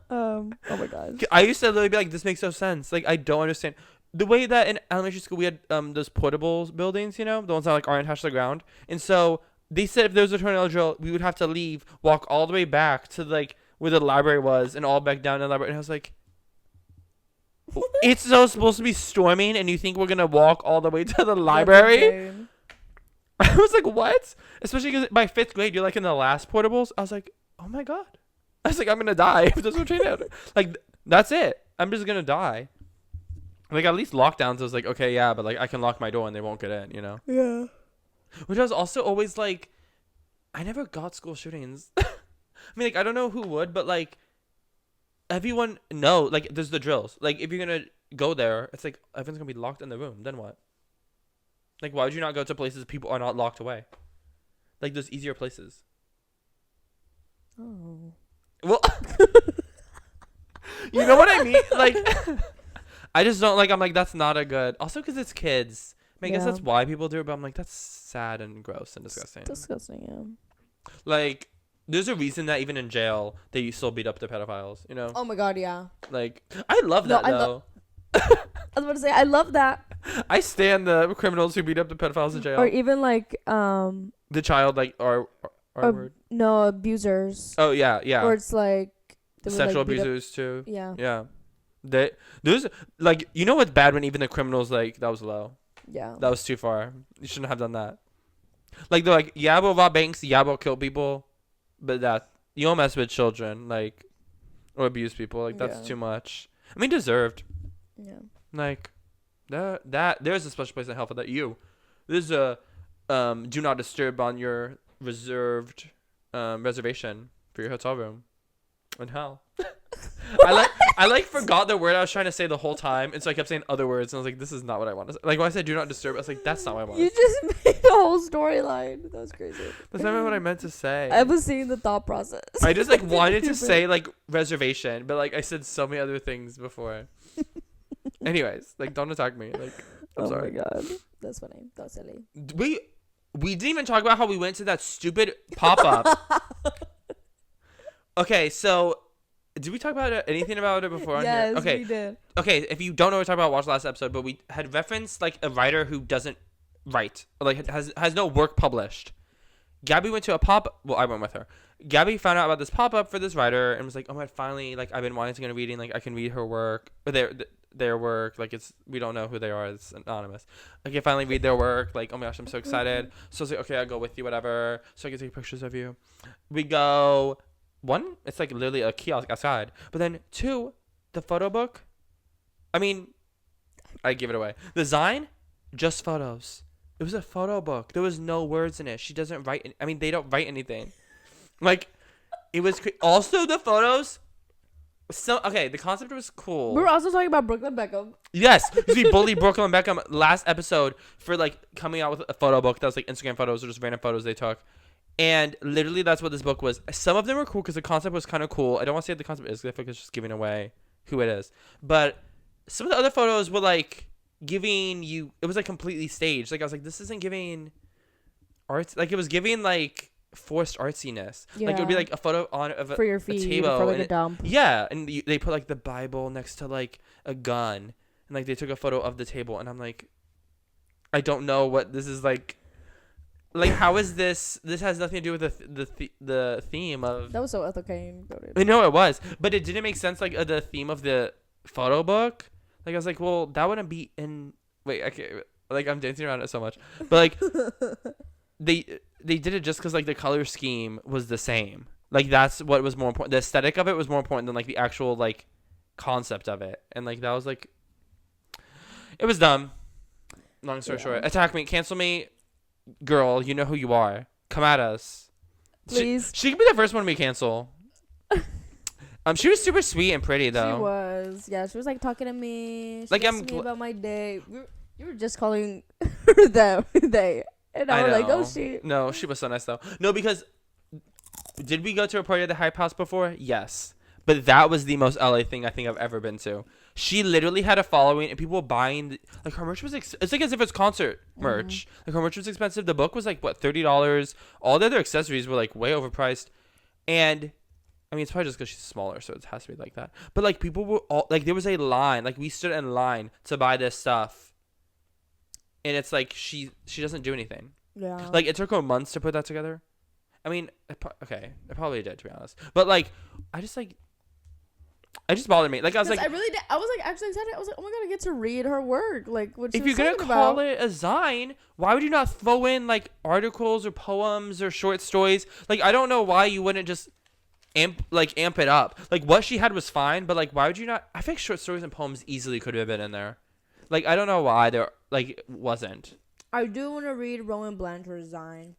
[SPEAKER 1] Oh my god.
[SPEAKER 2] I used to literally be like, this makes no sense. Like I don't understand the way that in elementary school we had those portable buildings, you know, the ones that like aren't attached to the ground. And so they said if there was a tornado drill, we would have to leave, walk all the way back to like where the library was, and all back down to the library. And I was like, it's so supposed to be storming, and you think we're gonna walk all the way to the library? I was like, what? Especially because by 5th grade, you're like in the last portables. I was like, oh my god. I was like, I'm gonna die if there's no tornado. Like that's it. I'm just gonna die. Like at least lockdowns, I was like, okay, yeah, but like I can lock my door and they won't get in, you know?
[SPEAKER 1] Yeah.
[SPEAKER 2] Which I was also always like, I never got school shootings. I mean, like I don't know who would, but like everyone like there's the drills. Like if you're gonna go there, it's like everyone's gonna be locked in the room. Then what? Like why would you not go to places people are not locked away? Like there's easier places.
[SPEAKER 1] Oh.
[SPEAKER 2] Well, you know what I mean? Like, I just don't like. I'm like, that's not a good. Also, because it's kids. I mean, I guess
[SPEAKER 1] Yeah.
[SPEAKER 2] that's why people do it. But I'm like, that's sad and gross and disgusting.
[SPEAKER 1] Disgusting. Yeah.
[SPEAKER 2] Like, there's a reason that even in jail they still beat up the pedophiles. You know?
[SPEAKER 1] Oh my god. Yeah.
[SPEAKER 2] Like, I love
[SPEAKER 1] No,
[SPEAKER 2] that
[SPEAKER 1] I
[SPEAKER 2] though.
[SPEAKER 1] I was about to say I love that.
[SPEAKER 2] I stand the criminals who beat up the pedophiles in jail.
[SPEAKER 1] Or even like
[SPEAKER 2] The child like R word.
[SPEAKER 1] no abusers.
[SPEAKER 2] Oh yeah, yeah.
[SPEAKER 1] Or it's like they would,
[SPEAKER 2] Sexual
[SPEAKER 1] like, beat up-
[SPEAKER 2] abusers too.
[SPEAKER 1] Yeah.
[SPEAKER 2] Yeah. There's like, you know what's bad when even the criminals like that was low.
[SPEAKER 1] Yeah.
[SPEAKER 2] That was too far. You shouldn't have done that. Like they're like, yeah, we'll rob banks, yeah, we'll kill people, but that you don't mess with children, like, or abuse people. Like that's
[SPEAKER 1] Yeah.
[SPEAKER 2] too much. I mean, deserved.
[SPEAKER 1] Yeah.
[SPEAKER 2] Like that there's a special place in hell for that. There's a do not disturb on your reserved reservation for your hotel room in hell. I like forgot the word I was trying to say the whole time, and so I kept saying other words, and I was like, this is not what I want to say. Like when I said do not disturb, I was like, that's not what I want
[SPEAKER 1] You
[SPEAKER 2] to say.
[SPEAKER 1] just made the whole storyline. That was crazy.
[SPEAKER 2] That's not what I meant to say.
[SPEAKER 1] I was seeing the thought process.
[SPEAKER 2] I just like wanted to say like reservation, but like I said so many other things before. Anyways, like don't attack me. Like I'm sorry.
[SPEAKER 1] Oh my god. That's funny. That's silly.
[SPEAKER 2] We didn't even talk about how we went to that stupid pop-up. Okay, so did we talk about anything about it before on
[SPEAKER 1] Yes,
[SPEAKER 2] here? Okay.
[SPEAKER 1] we did.
[SPEAKER 2] Okay, if you don't know what we're talking about, watch the last episode, but we had referenced like a writer who doesn't write, or like has no work published. Gabby went to a well, I went with her. Gabby found out about this pop-up for this writer and was like, oh my god, finally, like I've been wanting to go to reading, like I can read her work, or their work, like we don't know who they are, it's anonymous. I can finally read their work, like oh my gosh, I'm so excited. So I was like, okay, I'll go with you, whatever, so I can take pictures of you. We go, one, it's like literally a kiosk outside, but then two, the photo book, I mean, I give it away. The design, just photos. It was a photo book. There was no words in it. She doesn't write. I mean, they don't write anything. Like, it was also the photos. So okay, the concept was cool.
[SPEAKER 1] We were also talking about Brooklyn Beckham.
[SPEAKER 2] Yes, because we bullied Brooklyn Beckham last episode for like coming out with a photo book that was like Instagram photos or just random photos they took, And literally, that's what this book was. Some of them were cool because the concept was kind of cool. I don't want to say the concept is, because I feel like it's just giving away who it is. But some of the other photos were like giving you. It was like completely staged. Like I was like, this isn't giving arts. Like it was giving like forced artsiness.
[SPEAKER 1] Yeah.
[SPEAKER 2] Like it would be like a photo
[SPEAKER 1] for your feet,
[SPEAKER 2] a table
[SPEAKER 1] for like
[SPEAKER 2] and
[SPEAKER 1] a dump.
[SPEAKER 2] Yeah, and they put like the Bible next to like a gun, and like they took a photo of the table, and I'm like, I don't know what this is like. Like, how is this? This has nothing to do with the theme of.
[SPEAKER 1] That was so ethical.
[SPEAKER 2] I know it was, but it didn't make sense. Like the theme of the photo book. Like I was like, well, that wouldn't be in. Wait, I can't. Like I'm dancing around it so much, but like they did it just because like the color scheme was the same. Like that's what was more important. The aesthetic of it was more important than like the actual like concept of it, and like that was like. It was dumb. Long story short, attack me, cancel me. Girl, you know who you are. Come at us.
[SPEAKER 1] Please.
[SPEAKER 2] She could be the first one we cancel. She was super sweet and pretty though.
[SPEAKER 1] She was. Yeah, she was like talking to me. She
[SPEAKER 2] Like,
[SPEAKER 1] asked me about my day. You were just calling her them they. And I was like, oh shit.
[SPEAKER 2] No, she was so nice though. No, because did we go to a party at the Hype House before? Yes. But that was the most LA thing I think I've ever been to. She literally had a following and people were buying like her merch was it's like as if it's concert merch. Like her merch was expensive. The book was like what $30. All the other accessories were like way overpriced. And I mean it's probably just because she's smaller, so it has to be like that. But like people were all like there was a line. Like we stood in line to buy this stuff. And it's like she doesn't do anything.
[SPEAKER 1] Yeah.
[SPEAKER 2] Like it took her months to put that together. I mean, it probably did to be honest. But like it just bothered me. Like I was like,
[SPEAKER 1] I really did. I was like actually excited. I was like, oh my god, I get to read her work. Like what she
[SPEAKER 2] if
[SPEAKER 1] was
[SPEAKER 2] you're gonna
[SPEAKER 1] talking
[SPEAKER 2] call
[SPEAKER 1] about.
[SPEAKER 2] it a zine, why would you not throw in like articles or poems or short stories? Like I don't know why you wouldn't just amp it up. Like what she had was fine, but like why would you not? I think short stories and poems easily could have been in there. Like I don't know why there like wasn't.
[SPEAKER 1] I do want to read Rowan Blanchard's zine.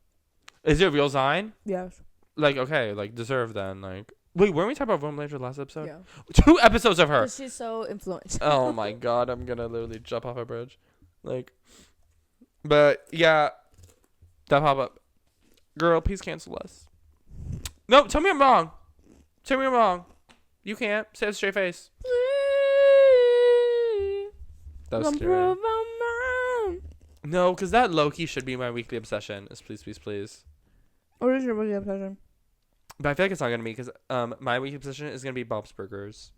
[SPEAKER 2] Is it a real zine?
[SPEAKER 1] Yes.
[SPEAKER 2] Like okay, like deserve then like. Wait, weren't we talking about Rowan Blanchard last episode?
[SPEAKER 1] Yeah.
[SPEAKER 2] 2 episodes of her.
[SPEAKER 1] Because she's so influential.
[SPEAKER 2] Oh my god, I'm gonna literally jump off a bridge. Like, but yeah, that pop up. Girl, please cancel us. No, tell me I'm wrong. Tell me I'm wrong. You can't. Say it with a straight face. That was scary. No, because that low-key should be my weekly obsession. Is please, please, please.
[SPEAKER 1] What is your weekly obsession?
[SPEAKER 2] But I feel like it's not gonna be because my weekly obsession is gonna be Bob's Burgers.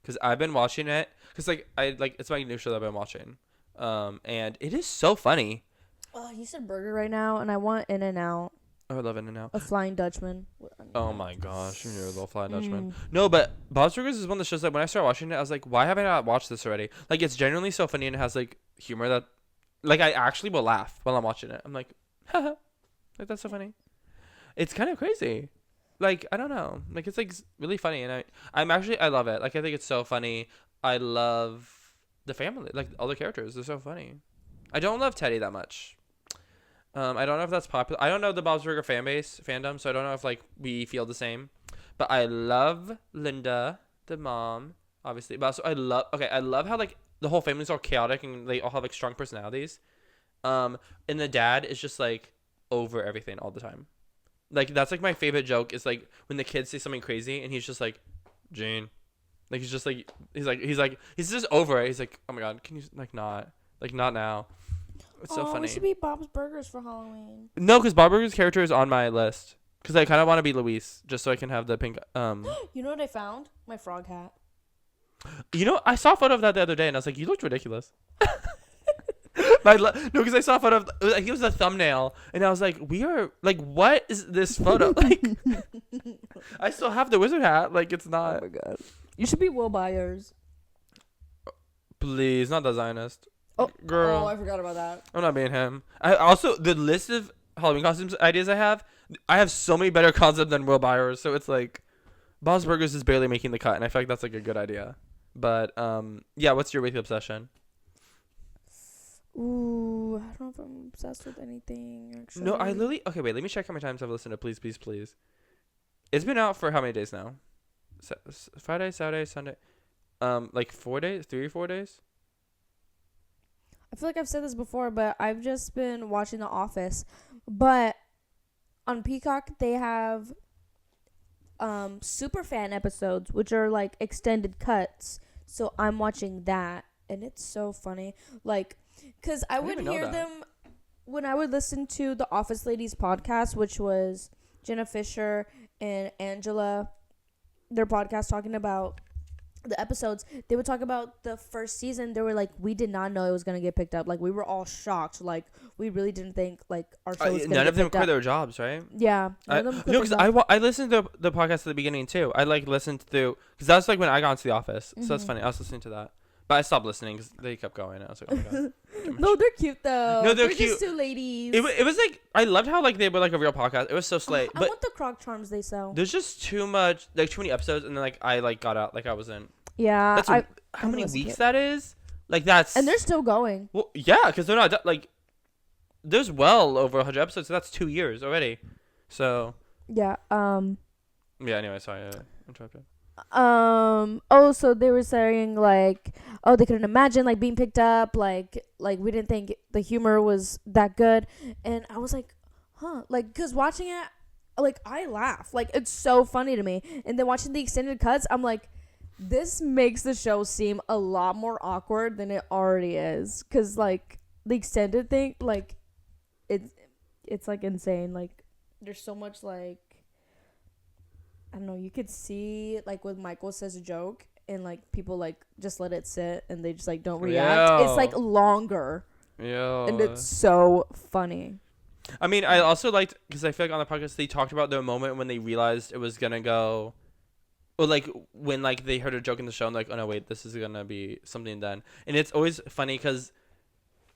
[SPEAKER 2] Because I've been watching it. Because like it's my new show that I've been watching. And it is so funny.
[SPEAKER 1] Oh, you said burger right now, and I want In-N-Out.
[SPEAKER 2] Oh, I love In-N-Out.
[SPEAKER 1] A Flying Dutchman.
[SPEAKER 2] Oh my gosh, you're a little Flying Dutchman. No, but Bob's Burgers is one of the shows that when I started watching it, I was like, why have I not watched this already? Like, it's genuinely so funny and it has like humor that, like, I actually will laugh while I'm watching it. I'm like, haha, like that's so funny. It's kind of crazy. Like, I don't know. Like, it's like really funny, and I love it. Like, I think it's so funny. I love the family, like all the characters. They're so funny. I don't love Teddy that much. I don't know if that's popular. I don't know the Bob's Burger fandom, so I don't know if like we feel the same. But I love Linda, the mom, obviously. But also I love how like the whole family's all chaotic and they all have like strong personalities. And the dad is just like over everything all the time. Like that's like my favorite joke is like when the kids say something crazy and he's just like, Jane, like he's just like he's just over it. He's like, oh my god, can you not now? It's so funny.
[SPEAKER 5] We should be Bob's Burgers for Halloween.
[SPEAKER 2] No, because Bob Burger's character is on my list. Because I kind of want to be Luis, just so I can have the pink.
[SPEAKER 5] You know what I found? My frog hat.
[SPEAKER 2] You know, I saw a photo of that the other day, and I was like, you looked ridiculous. No, because I saw a photo of like it was a thumbnail, and I was like, we are like, what is this photo? Like, I still have the wizard hat. Like, it's not.
[SPEAKER 1] Oh my god. You should be Will Byers.
[SPEAKER 2] Please, not the Zionist.
[SPEAKER 1] Oh,
[SPEAKER 2] girl.
[SPEAKER 1] Oh, I forgot about that.
[SPEAKER 2] I'm not being him. I also the list of Halloween costumes ideas I have so many better concepts than Will Byers. So it's like, Bob's Burgers is barely making the cut, and I feel like that's like a good idea. But yeah, what's your weekly obsession?
[SPEAKER 1] Ooh, I don't know if I'm obsessed with anything actually.
[SPEAKER 2] No, I literally. Okay, wait. Let me check how many times I've listened to Please, Please, Please. It's been out for how many days now? Friday, Saturday, Sunday. Like 4 days, 3 or 4 days.
[SPEAKER 1] I feel like I've said this before, but I've just been watching The Office. But on Peacock they have super fan episodes, which are like extended cuts. So I'm watching that, and it's so funny. Like, cause I would hear them when I would listen to the Office Ladies podcast, which was Jenna Fisher and Angela. Their podcast talking about the episodes. They would talk about the first season. They were like, we did not know it was gonna get picked up. Like, we were all shocked. Like, we really didn't think like our show was gonna
[SPEAKER 2] none
[SPEAKER 1] get
[SPEAKER 2] of them
[SPEAKER 1] picked
[SPEAKER 2] quit
[SPEAKER 1] up.
[SPEAKER 2] their jobs, right?
[SPEAKER 1] Yeah, none of them quit
[SPEAKER 2] no,
[SPEAKER 1] their
[SPEAKER 2] because
[SPEAKER 1] jobs.
[SPEAKER 2] I listened to the podcast at the beginning too. I like listened to because that's like when I got into the office. So that's funny. I was listening to that, but I stopped listening because they kept going. I was like, oh my god.
[SPEAKER 1] No, they're cute though.
[SPEAKER 2] No, they're
[SPEAKER 1] just
[SPEAKER 2] cute.
[SPEAKER 1] two ladies.
[SPEAKER 2] It was like I loved how like they were like a real podcast. It was so slay.
[SPEAKER 1] I
[SPEAKER 2] But
[SPEAKER 1] want the Croc charms they sell.
[SPEAKER 2] there's just too many episodes, and then like I like got out, like I wasn't.
[SPEAKER 1] Yeah,
[SPEAKER 2] That's how many weeks that is? Like that's.
[SPEAKER 1] and they're still going.
[SPEAKER 2] Well, yeah, because they're not like. There's well over 100 episodes, so that's 2 years already. So.
[SPEAKER 1] Yeah.
[SPEAKER 2] Yeah. Anyway, sorry, I interrupted.
[SPEAKER 1] Oh, so they were saying like, oh, they couldn't imagine like being picked up. Like we didn't think the humor was that good, and I was like, huh, like, cause watching it, like I laugh, like it's so funny to me, and then watching the extended cuts, I'm like. This makes the show seem a lot more awkward than it already is. Cause like the extended thing, like it's like insane. Like there's so much like I don't know. You could see like when Michael says a joke and like people like just let it sit and they just like don't react. It's like longer.
[SPEAKER 2] Yeah.
[SPEAKER 1] And it's so funny.
[SPEAKER 2] I mean, I also liked because I feel like on the podcast they talked about the moment when they realized it was gonna go. Or like when like they heard a joke in the show and like, oh no, wait, this is gonna be something then. And it's always funny because,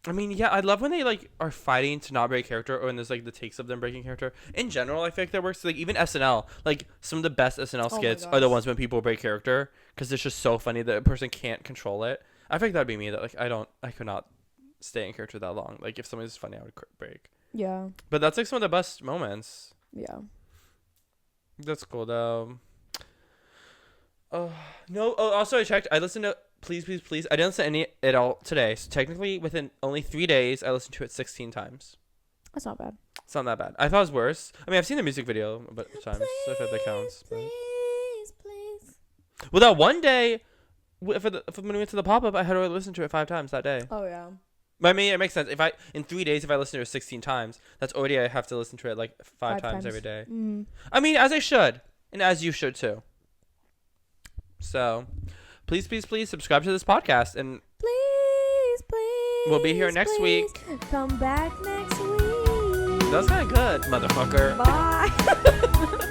[SPEAKER 2] I mean, yeah, I love when they like are fighting to not break character, or when there's like the takes of them breaking character. In general, I feel like that works. Like even SNL, like some of the best SNL skits are the ones when people break character because it's just so funny that a person can't control it. I think that'd be me. That like I could not stay in character that long. Like if somebody's funny, I would break.
[SPEAKER 1] Yeah.
[SPEAKER 2] But that's like some of the best moments.
[SPEAKER 1] Yeah.
[SPEAKER 2] That's cool though. Oh no! Oh, also I checked. I listened to Please Please Please. I didn't listen to any at all today. So technically, within only 3 days, I listened to it 16 times.
[SPEAKER 1] That's not bad.
[SPEAKER 2] It's not that bad. I thought it was worse. I mean, I've seen the music video a bunch of times, so I feel that counts. But.
[SPEAKER 1] Please.
[SPEAKER 2] Well, that one day, when we went to the pop up, I had to listen to it 5 times that day.
[SPEAKER 1] Oh yeah.
[SPEAKER 2] But I mean, it makes sense. If I in 3 days, if I listen to it 16 times, that's already I have to listen to it like 5 times every day.
[SPEAKER 1] Mm.
[SPEAKER 2] I mean, as I should, and as you should too. So, please, please, please subscribe to this podcast, and
[SPEAKER 1] Please.
[SPEAKER 2] we'll be here next week.
[SPEAKER 1] Come back next week.
[SPEAKER 2] That was kind of good, motherfucker.
[SPEAKER 1] Bye.